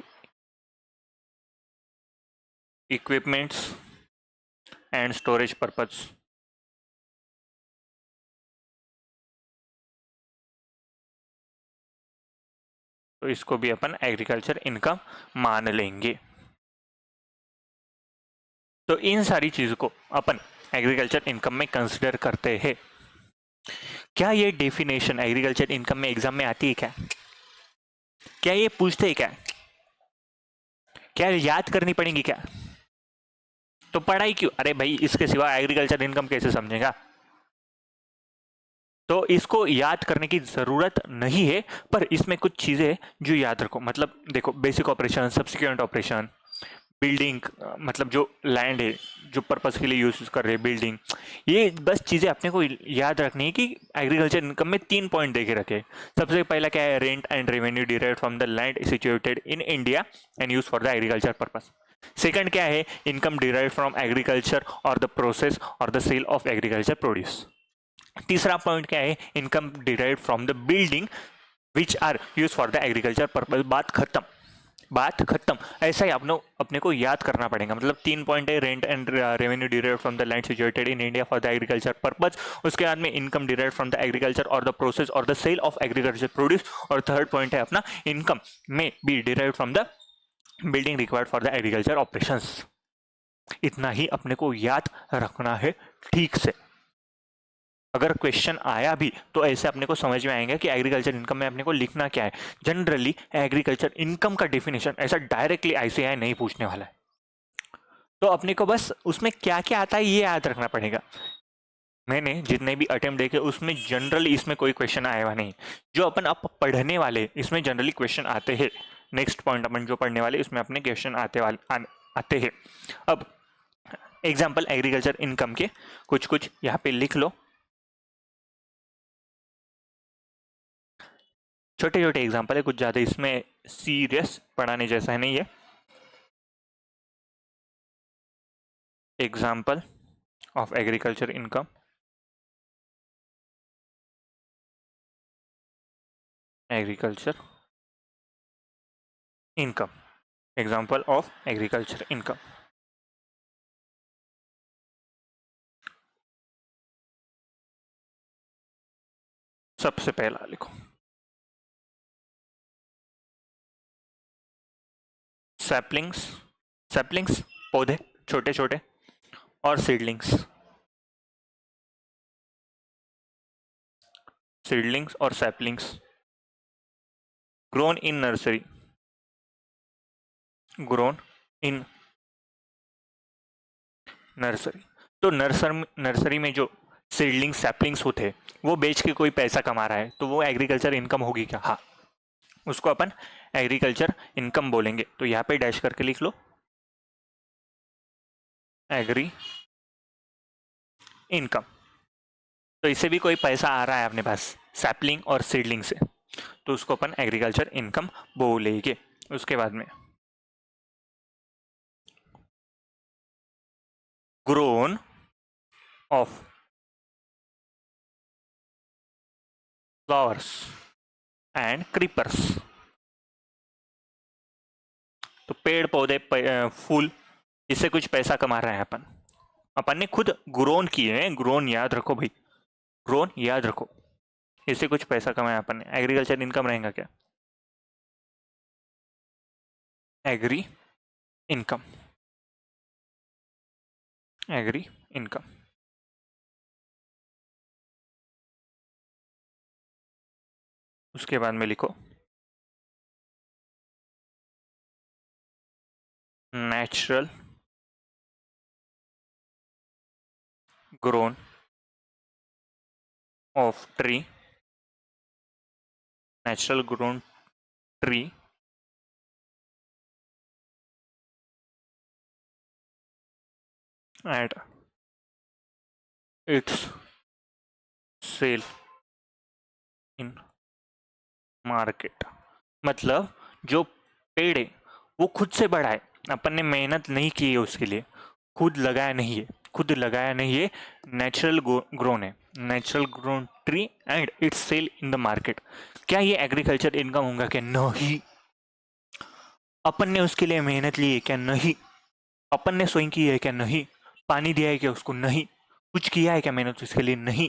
इक्विपमेंट्स एंड स्टोरेज पर्पज, तो इसको भी अपन एग्रीकल्चर इनकम मान लेंगे। तो इन सारी चीजों को अपन एग्रीकल्चर इनकम में कंसिडर करते हैं। क्या ये डेफिनेशन एग्रीकल्चर इनकम में एग्जाम में आती है क्या? क्या ये पूछते हैं क्या? क्या याद करनी पड़ेगी क्या? तो पढ़ाई क्यों? अरे भाई इसके सिवा एग्रीकल्चर इनकम कैसे समझेगा? तो इसको याद करने की जरूरत नहीं है, पर इसमें कुछ चीजें जो याद रखो। मतलब देखो, basic operation, subsequent operation, building, मतलब जो लैंड है जो पर्पस के लिए यूज कर रहे हैं बिल्डिंग, ये बस चीजें अपने को याद रखनी है कि एग्रीकल्चर इनकम में 3 पॉइंट देके रखे। सबसे पहला क्या है? Rent and revenue derived from the land situated in India and use for the agriculture purpose. Second क्या है? इनकम डिराइव्ड फ्रॉम एग्रीकल्चर और द प्रोसेस और the sale of agriculture produce. तीसरा पॉइंट क्या है? Income derived from the building which are use for the agriculture purpose. बात खत्म, बात खत्म। ऐसा ही अपने को याद करना पड़ेगा। मतलब 3 पॉइंट है, rent and revenue derived from the land situated in India for the agriculture purpose. उसके बाद में income derived from the agriculture और द प्रोसेस और the sale of agriculture produce. और थर्ड पॉइंट है अपना, income may be derived from the building required for the agriculture operations. इतना ही अपने को याद रखना है ठीक से। अगर क्वेश्चन आया भी तो ऐसे अपने को समझ में आएगा कि एग्रीकल्चर इनकम में अपने को लिखना क्या है। जनरली एग्रीकल्चर इनकम का डेफिनेशन ऐसा डायरेक्टली आईसीएआई नहीं पूछने वाला है, तो अपने को बस उसमें क्या क्या आता है ये याद रखना पड़ेगा। मैंने जितने भी अटेम्प्ट देखे उसमें जनरली इसमें कोई क्वेश्चन आया हुआ नहीं। जो अपन अब पढ़ने वाले इसमें जनरली क्वेश्चन आते हैं। नेक्स्ट पॉइंट अपन जो पढ़ने वाले इसमें अपने क्वेश्चन आते हैं। अब एग्जाम्पल एग्रीकल्चर इनकम के कुछ कुछ यहाँ पे लिख लो। छोटे छोटे एग्जाम्पल है, कुछ ज़्यादा इसमें सीरियस पढ़ाने जैसा है नहीं है। Example of agriculture income, agriculture income, example of agriculture income. सबसे पहला लिखो सैपलिंग्स, सैपलिंग्स पौधे छोटे छोटे, और सीडलिंग्स, सीडलिंग्स और saplings grown in nursery, grown in nursery. तो नर्सरी में जो सीडलिंग सैपलिंग्स होते हैं वो बेच के कोई पैसा कमा रहा है, तो वो एग्रीकल्चर इनकम होगी क्या? हाँ, उसको अपन एग्रीकल्चर इनकम बोलेंगे। तो यहाँ पे डैश करके लिख लो एग्री इनकम। तो इससे भी कोई पैसा आ रहा है अपने पास सैपलिंग और सीडलिंग से, तो उसको अपन एग्रीकल्चर इनकम बोलेंगे। उसके बाद में grown of flowers and creepers। तो पेड़ पौधे फूल, इससे कुछ पैसा कमा रहे हैं अपन। अपन ने खुद ग्रोन किए हैं, ग्रोन याद रखो भाई, ग्रोन याद रखो, इससे कुछ पैसा कमाया अपन ने। एग्रीकल्चर इनकम रहेगा क्या? Agri income, agri income. उसके बाद में लिखो natural grown of tree, natural grown tree at its sale in market. मतलब जो पेड़ है वो खुद से बढ़ा है, अपन ने मेहनत नहीं की है उसके लिए, खुद लगाया नहीं है, खुद लगाया नहीं है, नेचुरल ग्रोन है, natural grown tree and its sale in the market. क्या ये एग्रीकल्चर इनकम होगा क्या? नहीं। अपन ने उसके लिए मेहनत ली है क्या? नहीं। अपन ने सोइंग की है क्या? नहीं। पानी दिया है क्या उसको? नहीं। कुछ किया है क्या मेहनत उसके लिए? नहीं।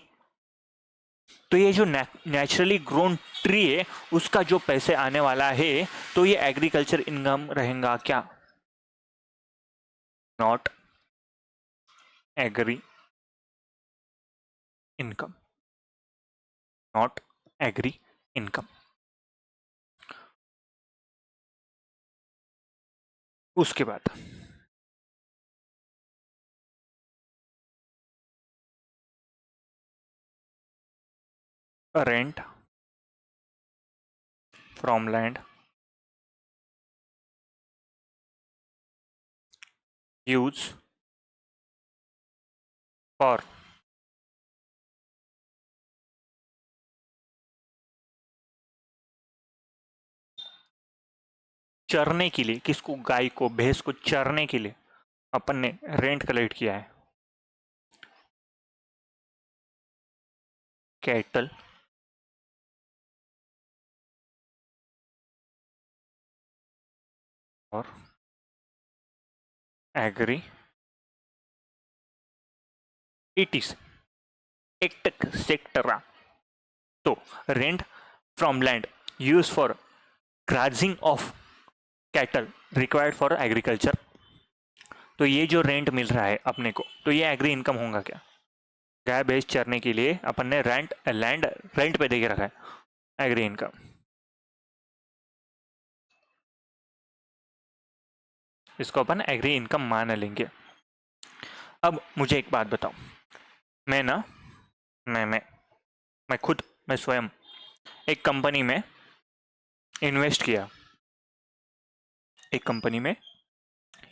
तो ये जो नेचुरली ग्रोन ट्री है उसका जो पैसे आने वाला है, तो ये एग्रीकल्चर इनकम रहेगा क्या? Not agri income, not agri income. उसके बाद rent from land use for चरने के लिए, किसको? गाय को, भैंस को चरने के लिए अपन ने रेंट कलेक्ट किया है। कैटल और एग्री इट एक्सेट्रा। तो rent from land use for grazing of cattle required for agriculture. तो ये जो रेंट मिल रहा है अपने को, तो ये एग्री इनकम होगा क्या? गाय भैंस चरने के लिए अपन ने रेंट लैंड रेंट पे दे के रखा है, एग्री इनकम। इसको अपन एग्री इनकम मान लेंगे। अब मुझे एक बात बताओ, मैं ना मैं खुद, मैं स्वयं एक कंपनी में इन्वेस्ट किया, एक कंपनी में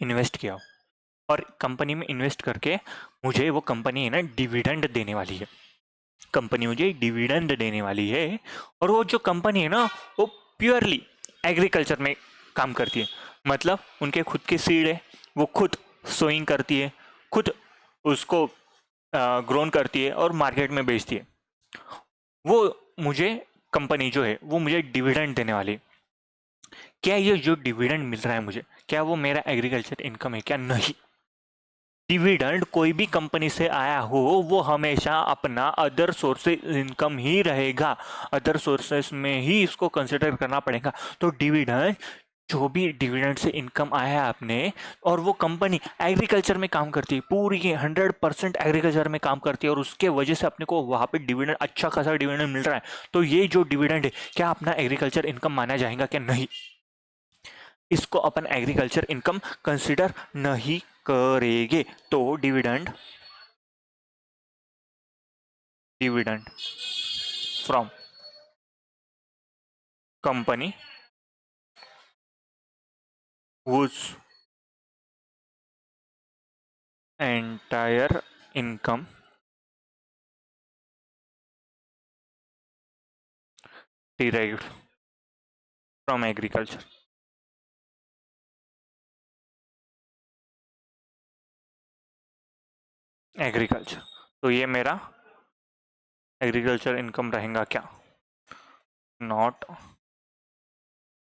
इन्वेस्ट किया, और कंपनी में इन्वेस्ट करके मुझे वो कंपनी है ना डिविडेंड देने वाली है, कंपनी मुझे डिविडेंड देने वाली है। और वो जो कंपनी है ना वो प्योरली एग्रीकल्चर में काम करती है। मतलब उनके खुद के सीड है, वो खुद सोइंग करती है, खुद उसको ग्रोन करती है और मार्केट में बेचती है। वो मुझे कंपनी जो है वो मुझे डिविडेंड देने वाली है। क्या ये जो डिविडेंड मिल रहा है मुझे, क्या वो मेरा एग्रीकल्चर इनकम है क्या? नहीं। डिविडेंड कोई भी कंपनी से आया हो वो हमेशा अपना अदर सोर्सेज इनकम ही रहेगा, अदर सोर्सेस में ही इसको कंसिडर करना पड़ेगा। तो डिविडेंड, जो भी डिविडेंड से इनकम आया है आपने, और वो कंपनी एग्रीकल्चर में काम करती है, पूरी 100% एग्रीकल्चर में काम करती है, और उसके वजह से अपने को वहां पे डिविडेंड, अच्छा खासा डिविडेंड मिल रहा है, तो ये जो डिविडेंड है क्या अपना एग्रीकल्चर इनकम माना जाएगा क्या? नहीं। इसको अपन एग्रीकल्चर इनकम कंसिडर नहीं करेंगे। तो dividend, dividend from company whose entire income derived from agriculture। Agriculture. तो ये मेरा एग्रीकल्चर इनकम रहेगा क्या? Not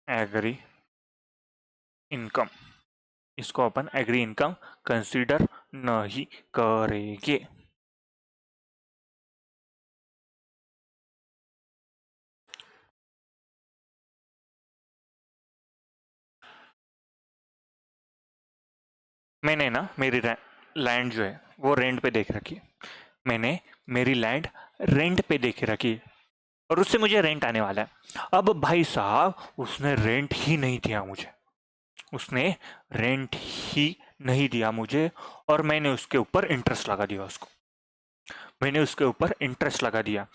agri income. इसको अपन एग्री इनकम कंसीडर नहीं करेंगे। मैंने ना मेरी लैंड जो है वो रेंट पे देख रखी है। मैंने मेरी लैंड रेंट पे देख रखी है और उससे मुझे रेंट आने वाला है। अब भाई साहब उसने रेंट ही नहीं दिया मुझे, उसने रेंट ही नहीं दिया मुझे और मैंने उसके ऊपर इंटरेस्ट लगा दिया उसको। मैंने उसके ऊपर इंटरेस्ट लगा दिया।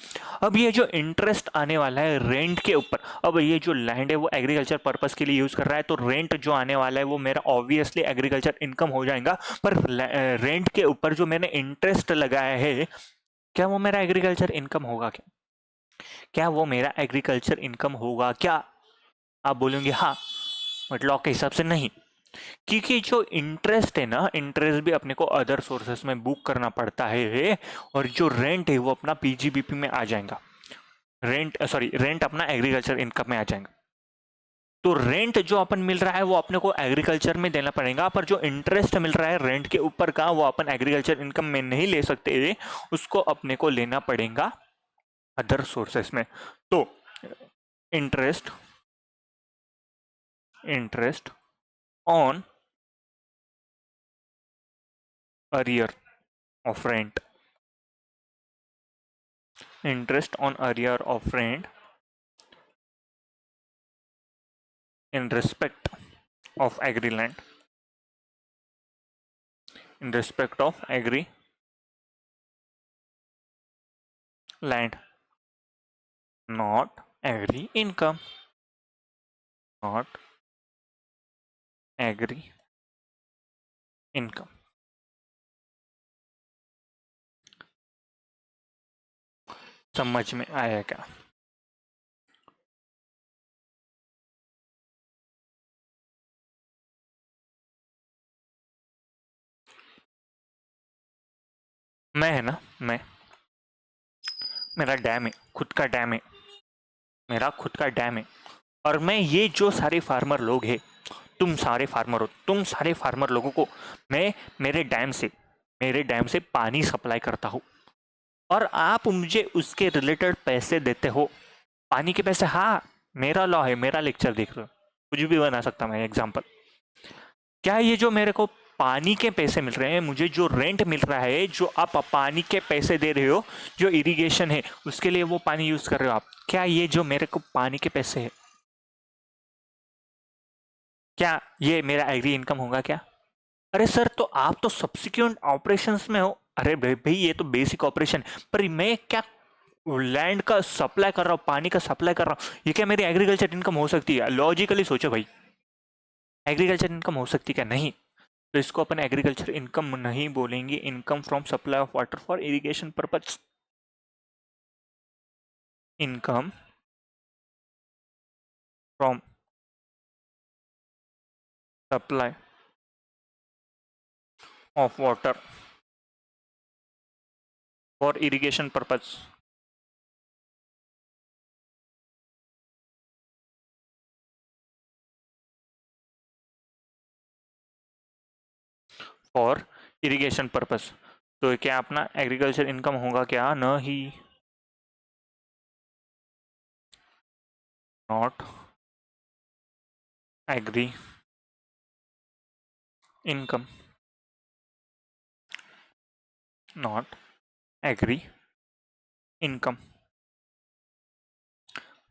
अब ये जो इंटरेस्ट आने वाला है रेंट के ऊपर, अब ये जो लैंड है वो एग्रीकल्चर पर्पस के लिए यूज कर रहा है, तो रेंट जो आने वाला है वो मेरा ऑब्वियसली एग्रीकल्चर इनकम हो जाएगा। पर रेंट के ऊपर जो मैंने इंटरेस्ट लगाया है, क्या वो मेरा एग्रीकल्चर इनकम होगा क्या? क्या वो मेरा एग्रीकल्चर इनकम होगा क्या? आप बोलेंगे हाँ, बट लॉ के हिसाब से नहीं, क्योंकि जो इंटरेस्ट है ना, इंटरेस्ट भी अपने को अदर सोर्सेस में बुक करना पड़ता है और जो रेंट है वो अपना पीजीबीपी में आ जाएगा। रेंट अपना एग्रीकल्चर इनकम में आ जाएगा। तो रेंट जो अपन मिल रहा है वो अपने को एग्रीकल्चर में देना पड़ेगा, पर जो इंटरेस्ट मिल रहा है रेंट के ऊपर का वो अपन एग्रीकल्चर इनकम में नहीं ले सकते, उसको अपने को लेना पड़ेगा अदर सोर्सेस में। तो interest interest on arrear of rent, interest on arrear of rent in respect of agri land, in respect of agri land, not agri income, not agri income। समझ में आया क्या? मैं है ना, मैं मेरा डैम है, खुद का डैम है, मेरा खुद का डैम है। और मैं ये जो सारे फार्मर लोग हैं, तुम सारे फार्मर हो, तुम सारे फार्मर लोगों को मैं मेरे डैम से पानी सप्लाई करता हूँ और आप मुझे उसके रिलेटेड पैसे देते हो। पानी के पैसे, हाँ मेरा लॉ है, मेरा लेक्चर देख रहे हो, कुछ भी बना सकता मैं एग्जाम्पल। क्या ये जो मेरे को पानी के पैसे मिल रहे हैं, मुझे जो रेंट मिल रहा है, जो आप पानी के पैसे दे रहे हो, जो इरिगेशन है उसके लिए वो पानी यूज कर रहे हो आप, क्या ये जो मेरे को पानी के पैसे है, क्या ये मेरा एग्री इनकम होगा क्या? अरे सर, तो आप तो सब्सिक्वेंट ऑपरेशंस में हो। अरे भाई भाई, ये तो बेसिक ऑपरेशन, पर मैं क्या लैंड का सप्लाई कर रहा हूँ, पानी का सप्लाई कर रहा हूँ, ये क्या मेरी एग्रीकल्चर इनकम हो सकती है? लॉजिकली सोचो भाई, एग्रीकल्चर इनकम हो सकती क्या? नहीं। तो इसको अपन एग्रीकल्चर इनकम नहीं बोलेंगे, income from supply of water for irrigation purpose. Income from supply of water for irrigation purpose. For irrigation purpose. तो क्या अपना एग्रीकल्चर इनकम होगा क्या? नहीं, not agri income, not agri income.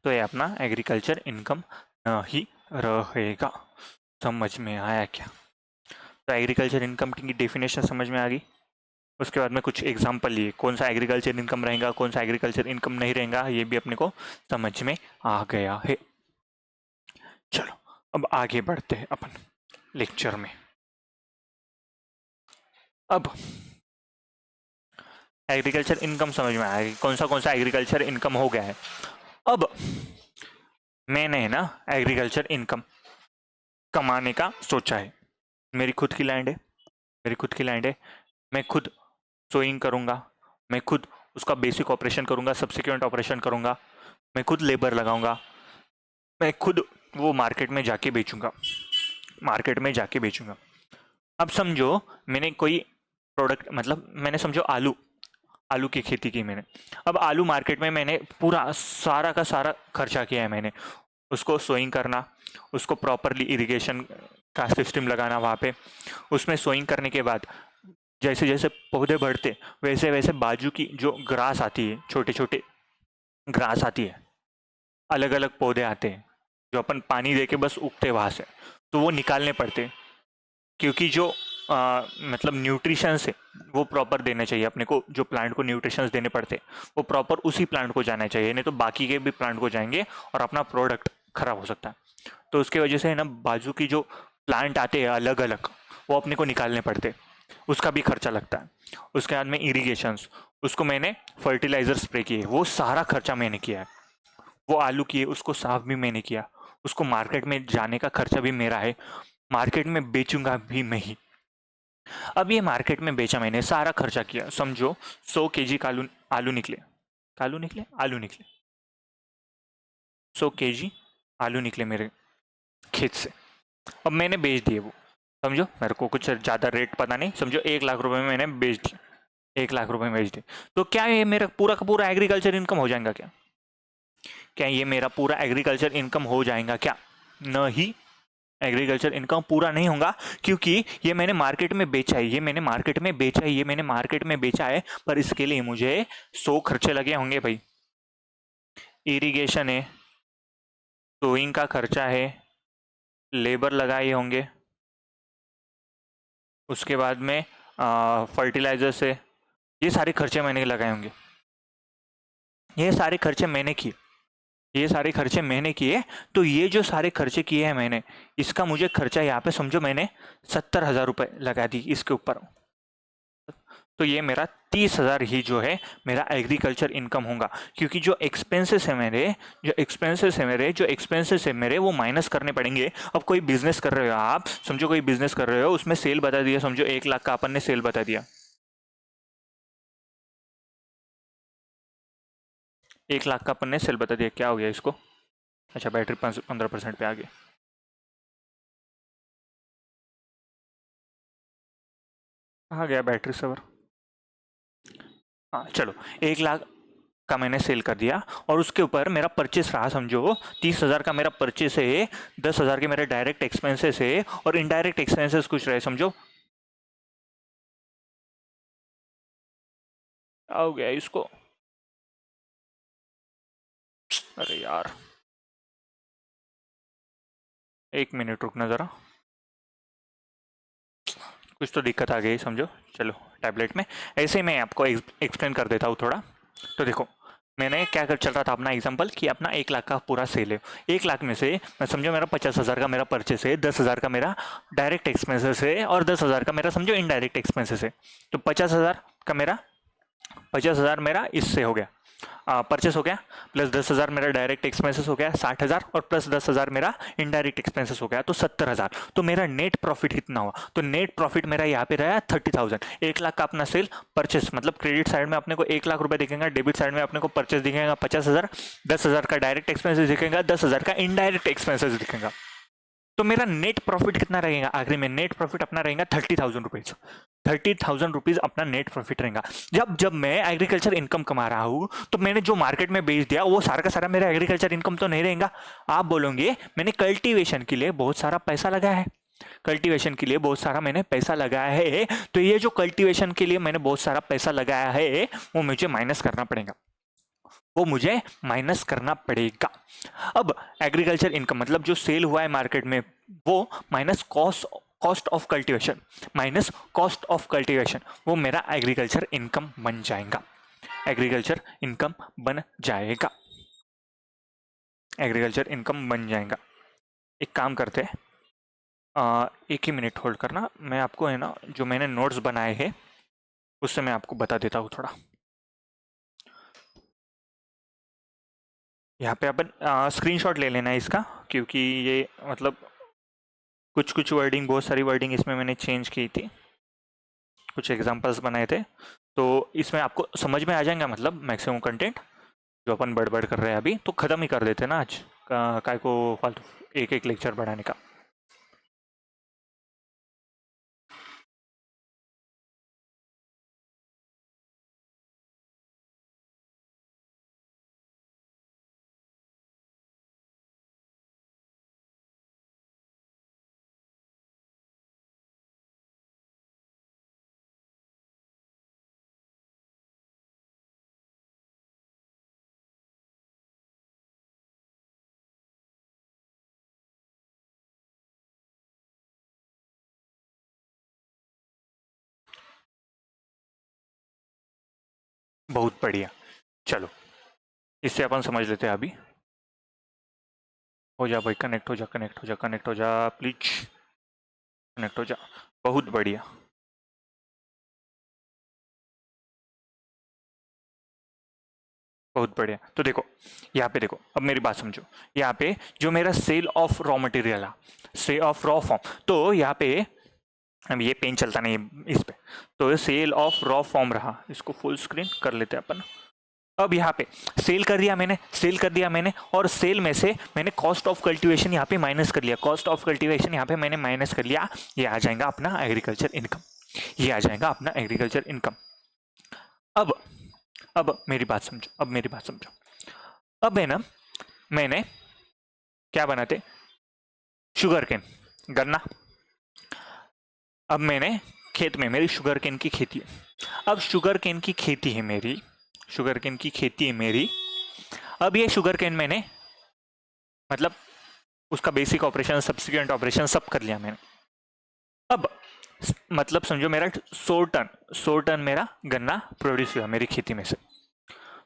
तो ये अपना एग्रीकल्चर इनकम नहीं रहेगा। समझ में आया क्या? तो एग्रीकल्चर इनकम की डेफिनेशन समझ में आ गई। उसके बाद में कुछ एग्जांपल लिए, कौन सा एग्रीकल्चर इनकम रहेगा, कौन सा एग्रीकल्चर इनकम नहीं रहेगा, ये भी अपने को समझ में आ गया है। चलो अब आगे बढ़ते हैं अपन लेक्चर में। अब एग्रीकल्चर इनकम समझ में आएगी, कौन सा एग्रीकल्चर इनकम हो गया है। अब मैंने ना एग्रीकल्चर इनकम कमाने का सोचा है। मेरी खुद की लैंड है, मेरी खुद की लैंड है, मैं खुद सोइंग करूँगा, मैं खुद उसका बेसिक ऑपरेशन करूँगा, सब्सिक्वेंट ऑपरेशन करूँगा, मैं खुद लेबर लगाऊंगा, मैं खुद वो मार्केट में जाके बेचूंगा, मार्केट में जाके बेचूंगा। अब समझो मैंने कोई प्रोडक्ट, मतलब मैंने समझो आलू, आलू की खेती की मैंने। अब आलू मार्केट में मैंने पूरा सारा का सारा खर्चा किया है मैंने, उसको सोइंग करना, उसको प्रॉपरली इरिगेशन का सिस्टम लगाना वहाँ पे, उसमें सोइंग करने के बाद जैसे जैसे पौधे बढ़ते वैसे वैसे बाजू की जो ग्रास आती है, छोटे छोटे ग्रास आती है, अलग अलग पौधे आते हैं जो अपन पानी दे के बस उगते वहाँ से, तो वो निकालने पड़ते, क्योंकि जो मतलब न्यूट्रिशंस है वो प्रॉपर देने चाहिए अपने को, जो प्लांट को न्यूट्रिशंस देने पड़ते वो प्रॉपर उसी प्लांट को जाना चाहिए, नहीं तो बाकी के भी प्लांट को जाएंगे और अपना प्रोडक्ट खराब हो सकता है। तो उसकी वजह से है ना, बाजू की जो प्लांट आते हैं अलग अलग, वो अपने को निकालने पड़ते, उसका भी खर्चा लगता है। उसके बाद में इरीगेशंस, उसको मैंने फर्टिलाइजर स्प्रे किए, वो सारा खर्चा मैंने किया है। वो आलू किए, उसको साफ भी मैंने किया, उसको मार्केट में जाने का खर्चा भी मेरा है, मार्केट में बेचूंगा भी मैं ही। अब ये मार्केट में बेचा मैंने, सारा खर्चा किया, समझो 100 kg आलू, आलू निकले, आलू निकले, आलू निकले 100 kg आलू निकले मेरे खेत से। अब मैंने बेच दिए वो, समझो मेरे को कुछ ज़्यादा रेट पता नहीं, समझो 1 लाख रुपए में मैंने बेच दिए, 1 लाख रुपए में बेच दिए। तो क्या ये मेरा पूरा का पूरा एग्रीकल्चर इनकम हो जाएगा क्या? क्या ये मेरा पूरा एग्रीकल्चर इनकम हो जाएगा क्या? नहीं, एग्रीकल्चर इनकम पूरा नहीं होगा, क्योंकि ये मैंने मार्केट में बेचा है, ये मैंने मार्केट में बेचा है, ये मैंने मार्केट में बेचा है, पर इसके लिए मुझे 100 खर्चे लगे होंगे भाई। इरिगेशन है, सोइंग का खर्चा है, लेबर लगाए होंगे, उसके बाद में फर्टिलाइजर से, ये सारे खर्चे मैंने लगाए होंगे, ये सारे खर्चे मैंने किए, ये सारे खर्चे मैंने किए। तो ये जो सारे खर्चे किए हैं मैंने, इसका मुझे खर्चा यहाँ पे समझो मैंने 70,000 रुपये लगा दी इसके ऊपर, तो ये मेरा 30,000 ही जो है मेरा एग्रीकल्चर इनकम होगा। क्योंकि जो एक्सपेंसेस है मेरे, जो एक्सपेंसेस है मेरे वो माइनस करने पड़ेंगे। अब कोई बिजनेस कर रहे हो आप, समझो कोई बिजनेस कर रहे हो, उसमें सेल बता दिया, समझो 1 लाख का अपन ने सेल बता दिया, 1 लाख का अपन ने सेल बता दिया, क्या हो गया इसको? अच्छा, बैटरी 15% पे आ गई, कहाँ गया बैटरी सवर? हाँ चलो, 1 लाख का मैंने सेल कर दिया, और उसके ऊपर मेरा परचेस रहा, समझो 30,000 का मेरा परचेस है, 10,000 के मेरे डायरेक्ट एक्सपेंसेस है, और इनडायरेक्ट एक्सपेंसेस कुछ रहे, समझो हो गया इसको। अरे यार, 1 मिनट रुकना ज़रा, कुछ तो दिक्कत आ गई समझो। चलो टैबलेट में ऐसे ही मैं आपको एक्सप्लेन कर देता हूँ थोड़ा। तो देखो, मैंने क्या कर चल रहा था अपना एग्जांपल, कि अपना 1 लाख का पूरा सेल है, 1 लाख में से मैं समझो मेरा 50,000 का मेरा परचेस है, 10,000 का मेरा डायरेक्ट एक्सपेंसेस है, और 10,000 का मेरा समझो इनडायरेक्ट एक्सपेंसेस है। तो 50,000 मेरा इससे हो गया, परचेस हो गया, प्लस 10,000 मेरा डायरेक्ट एक्सपेंसेस हो गया 60,000, और प्लस 10,000 मेरा इनडायरेक्ट एक्सपेंसेस हो गया तो 70,000। तो मेरा नेट प्रॉफिट कितना हुआ? तो नेट प्रॉफिट मेरा यहाँ पे रहा 30,000। 1 लाख का अपना सेल परचेस, मतलब क्रेडिट साइड में अपने को 1 लाख रुपए दिखेगा, डेबिट साइड में अपने को परचेस दिखेगा 50,000, 10,000 का डायरेक्ट एक्सपेंसेस दिखेगा, 10,000 का इनडायरेक्ट एक्सपेंसेस दिखेगा। तो मेरा नेट प्रॉफिट कितना रहेगा? आखिरी में नेट प्रॉफिट अपना रहेगा 30,000 रुपीज, 30,000 रुपीज अपना नेट प्रॉफिट रहेगा। जब जब मैं एग्रीकल्चर इनकम कमा रहा हूँ, तो मैंने जो मार्केट में बेच दिया वो सारा का सारा मेरा एग्रीकल्चर इनकम तो नहीं रहेगा। आप बोलोगे मैंने कल्टीवेशन के लिए बहुत सारा पैसा लगाया है, कल्टीवेशन के लिए बहुत सारा मैंने पैसा लगाया है, तो ये जो कल्टीवेशन के लिए मैंने बहुत सारा पैसा लगाया है वो मुझे माइनस करना पड़ेगा, वो मुझे माइनस करना पड़ेगा। अब एग्रीकल्चर इनकम मतलब जो सेल हुआ है मार्केट में, वो minus cost of cultivation, minus cost of cultivation, वो मेरा एग्रीकल्चर इनकम बन जाएगा, एग्रीकल्चर इनकम बन जाएगा, एग्रीकल्चर इनकम बन जाएगा। एक काम करते हैं, 1 ही मिनट होल्ड करना, मैं आपको है ना जो मैंने नोट्स बनाए हैं उससे मैं आपको बता देता हूँ थोड़ा। यहाँ पे अपन स्क्रीनशॉट ले लेना है इसका, क्योंकि ये मतलब कुछ कुछ वर्डिंग, बहुत सारी वर्डिंग इसमें मैंने चेंज की थी, कुछ एग्जांपल्स बनाए थे, तो इसमें आपको समझ में आ जाएगा, मतलब मैक्सिमम कंटेंट जो अपन बड़बड़ कर रहे हैं अभी तो ख़त्म ही कर देते ना आज काय को फालतू एक एक लेक्चर बढ़ाने का। बहुत बढ़िया, चलो इससे अपन समझ लेते हैं अभी। हो जा भाई, कनेक्ट हो जा, कनेक्ट हो जा, कनेक्ट हो जा प्लीज, कनेक्ट हो जा। बहुत बढ़िया, बहुत बढ़िया। तो देखो यहाँ पे देखो, अब मेरी बात समझो। यहाँ पे जो मेरा सेल ऑफ रॉ मटेरियल है, सेल ऑफ रॉ फॉर्म, तो यहाँ पे अब ये पेन चलता नहीं है इस पे, तो सेल ऑफ रॉ फॉर्म रहा, इसको फुल स्क्रीन कर लेते हैं अपन। अब यहाँ पे सेल कर दिया मैंने, सेल कर दिया मैंने, और सेल में से मैंने कॉस्ट ऑफ कल्टीवेशन यहाँ पे माइनस कर लिया, कॉस्ट ऑफ कल्टीवेशन यहाँ पे मैंने माइनस कर लिया। ये आ जाएगा अपना एग्रीकल्चर इनकम, ये आ जाएगा अपना एग्रीकल्चर इनकम। अब मेरी बात समझो, अब मेरी बात समझो। अब है ना, मैंने क्या बनाते, शुगर केन, गन्ना। अब मैंने खेत में, मेरी शुगर केन की खेती है, अब शुगर केन की खेती है मेरी, शुगर केन की खेती है मेरी। अब ये शुगर केन मैंने मतलब उसका बेसिक ऑपरेशन, सब्सिक्वेंट ऑपरेशन सब कर लिया मैंने। अब मतलब समझो मेरा 100 टन मेरा गन्ना प्रोड्यूस हुआ मेरी खेती में से,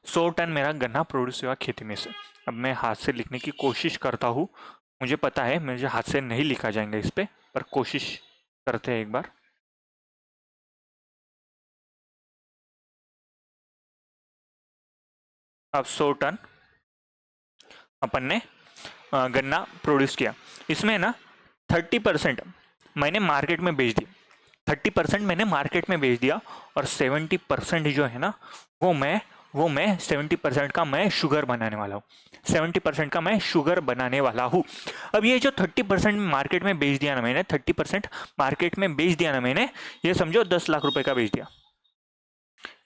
100 टन मेरा गन्ना प्रोड्यूस हुआ खेती में से। अब मैं हाथ से लिखने की कोशिश करता हूँ, मुझे पता है मुझे हाथ से नहीं लिखा जाएगा इस पे, पर कोशिश करते हैं एक बार। अब 100 टन अपन ने गन्ना प्रोड्यूस किया, इसमें ना 30% मैंने मार्केट में बेच दिया, 30% मैंने मार्केट में बेच दिया, और 70% जो है ना वो मैं 70% का मैं शुगर बनाने वाला हूँ, 70% का मैं शुगर बनाने वाला हूँ। अब ये जो 30% मार्केट में बेच दिया ना मैंने, 30% मार्केट में बेच दिया ना मैंने, ये समझो 10 लाख रुपए का बेच दिया,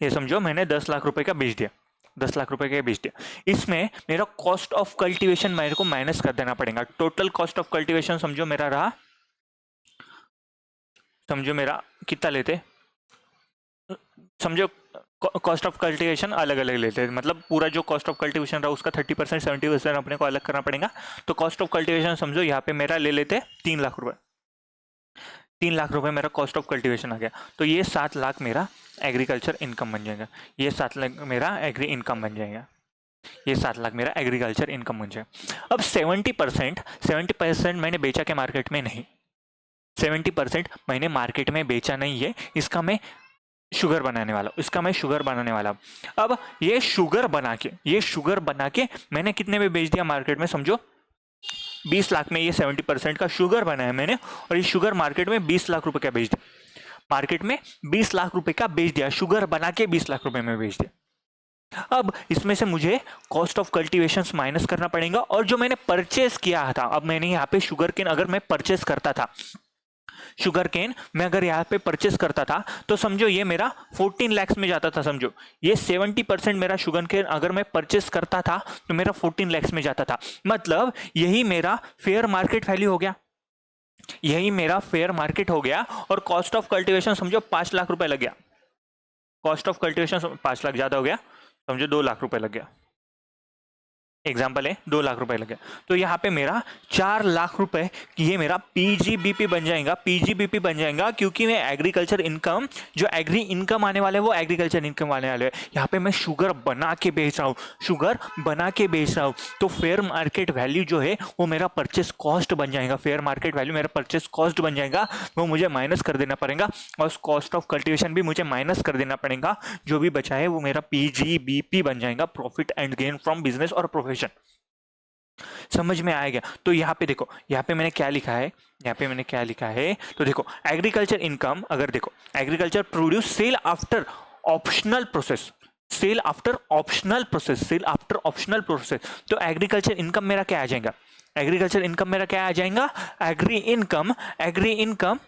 ये समझो मैंने 10 लाख रुपए का बेच दिया, 10 लाख रुपए का बेच दिया। इसमें मेरा कॉस्ट ऑफ कल्टीवेशन मेरे को माइनस कर देना पड़ेगा। टोटल कॉस्ट ऑफ कल्टीवेशन समझो मेरा रहा, समझो मेरा कितना लेते, समझो कॉस्ट ऑफ कल्टीवेशन अलग अलग लेते हैं, मतलब पूरा जो कॉस्ट ऑफ कल्टीवेशन रहा उसका 30% 70% अपने को अलग करना पड़ेगा। तो कॉस्ट ऑफ कल्टीवेशन समझो यहाँ पे मेरा ले लेते 3 लाख रुपए, 3 लाख रुपए मेरा कॉस्ट ऑफ कल्टीवेशन आ गया। तो ये 7 लाख मेरा एग्रीकल्चर इनकम बन जाएगा, ये 7 लाख मेरा एग्री इनकम बन जाएगा, ये 7 लाख मेरा एग्रीकल्चर इनकम बन जाएगा। अब 70% मैंने बेचा के मार्केट में नहीं, 70% मैंने मार्केट में बेचा नहीं है, इसका मैं शुगर बनाने वाला हूँ, इसका मैं शुगर बनाने वाला हूँ। अब ये शुगर बना के मैंने कितने में बेच दिया मार्केट में, समझो 20 लाख में ये 70% का शुगर बनाया मैंने, और ये शुगर मार्केट में 20 लाख रुपए का बेच दिया, मार्केट में 20 लाख रुपए का बेच दिया, शुगर बना के 20 लाख रुपए में बेच दिया। अब इसमें से मुझे कॉस्ट ऑफ कल्टीवेशन माइनस करना पड़ेगा, और जो मैंने परचेस किया था, अब मैंने यहाँ पे शुगर केन अगर मैं परचेस करता था, शुगर केन मैं अगर यहाँ पे परचेस करता था, तो समझो ये मेरा 14 लाख में जाता था, समझो ये 70% मेरा शुगर केन अगर मैं परचेस करता था तो मेरा 14 लाख में जाता था, मतलब यही मेरा फेयर मार्केट वैल्यू हो गया, यही मेरा फेयर मार्केट हो गया। और कॉस्ट ऑफ कल्टीवेशन समझो 5 लाख रुपए लग गया, कॉस्ट ऑफ कल्टीवेशन 5 लाख ज्यादा हो गया, समझो 2 लाख रुपए लग गया, एग्जाम्पल है 2 लाख रुपए लगे। तो यहाँ पे मेरा 4 लाख रुपए ये मेरा पीजीबीपी बन जाएगा, पीजीबीपी बन जाएगा, क्योंकि मैं एग्रीकल्चर इनकम, जो एग्री इनकम आने वाले वो एग्रीकल्चर इनकम आने वाले हैं। यहाँ पे मैं शुगर बना के बेच रहा हूँ, शुगर बना के बेच रहा हूँ, तो फेयर मार्केट वैल्यू जो है वो मेरा परचेस कॉस्ट बन जाएगा, फेयर मार्केट वैल्यू मेरा परचेस कॉस्ट बन जाएगा, वो मुझे माइनस कर देना पड़ेगा, और कॉस्ट ऑफ कल्टीवेशन भी मुझे माइनस कर देना पड़ेगा, जो भी बचा है वो मेरा पीजीबीपी बन जाएगा, profit and gain from business और प्रोफेशन। समझ में आएगा? तो यहाँ पे देखो, यहाँ पे मैंने क्या लिखा है, यहाँ पे मैंने क्या लिखा है, तो देखो एग्रीकल्चर इनकम, अगर देखो agriculture produce sale after optional process, sale after optional process, sale after optional process. तो एग्रीकल्चर इनकम मेरा क्या आ जाएगा, एग्रीकल्चर इनकम मेरा क्या आ जाएगा, agri income, agri income,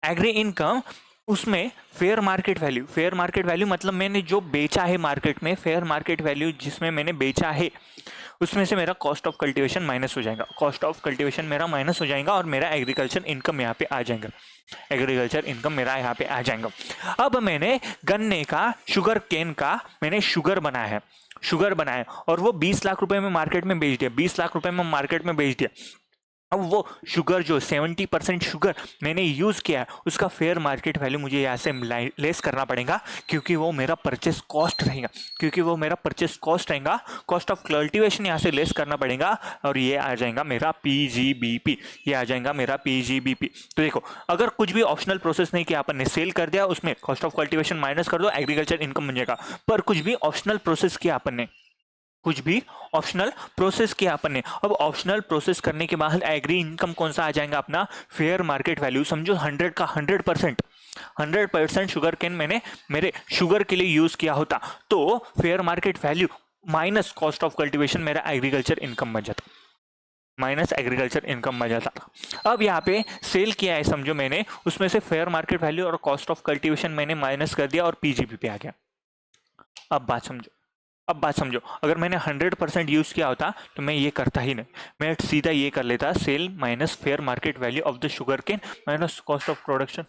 agri income, उसमें fair market value, fair market value मतलब मैंने जो बेचा है मार्केट में, फेयर मार्केट वैल्यू जिसमें मैंने बेचा है उसमें से मेरा कॉस्ट ऑफ कल्टीवेशन माइनस हो जाएगा, कॉस्ट ऑफ कल्टीवेशन मेरा माइनस हो जाएगा और मेरा एग्रीकल्चर इनकम यहाँ पे आ जाएगा, एग्रीकल्चर इनकम मेरा यहाँ पे आ जाएगा। अब मैंने गन्ने का, शुगर केन का मैंने शुगर बनाया है, शुगर बनाया और वो 20 लाख रुपए में मार्केट में बेच दिया, 20 लाख रुपए में मार्केट में बेच दिया। अब वो शुगर जो 70% शुगर मैंने यूज किया है उसका फेयर मार्केट वैल्यू मुझे यहाँ से लेस करना पड़ेगा, क्योंकि वो मेरा परचेस कॉस्ट रहेगा, क्योंकि वो मेरा परचेस कॉस्ट रहेगा, कॉस्ट ऑफ कल्टीवेशन यहाँ से लेस करना पड़ेगा और ये आ जाएगा मेरा पीजीबीपी, ये आ जाएगा मेरा पीजीबीपी। तो देखो, अगर कुछ भी ऑप्शनल प्रोसेस नहीं किया, अपन ने सेल कर दिया, उसमें कॉस्ट ऑफ कल्टीवेशन माइनस कर दो, एग्रीकल्चर इनकम बन जाएगा। पर कुछ भी ऑप्शनल प्रोसेस किया अपन ने, कुछ भी ऑप्शनल प्रोसेस किया अपन ने, अब ऑप्शनल प्रोसेस करने के बाद एग्री इनकम कौन सा आ जाएगा अपना, फेयर मार्केट वैल्यू। समझो 100 का 100%, 100% शुगर केन मैंने मेरे शुगर के लिए यूज किया होता तो fair market value minus cost of cultivation मेरा एग्रीकल्चर इनकम बन जाता, माइनस एग्रीकल्चर इनकम बन जाता था। अब यहाँ पे सेल किया है समझो मैंने, उसमें से फेयर मार्केट वैल्यू और कॉस्ट ऑफ कल्टीवेशन मैंने माइनस कर दिया और पीजीबी पे आ गया। अब बात समझो, अब बात समझो, अगर मैंने 100% यूज किया होता तो मैं ये करता ही नहीं, मैं सीधा ये कर लेता, sale minus fair market value of the sugarcane minus cost of production,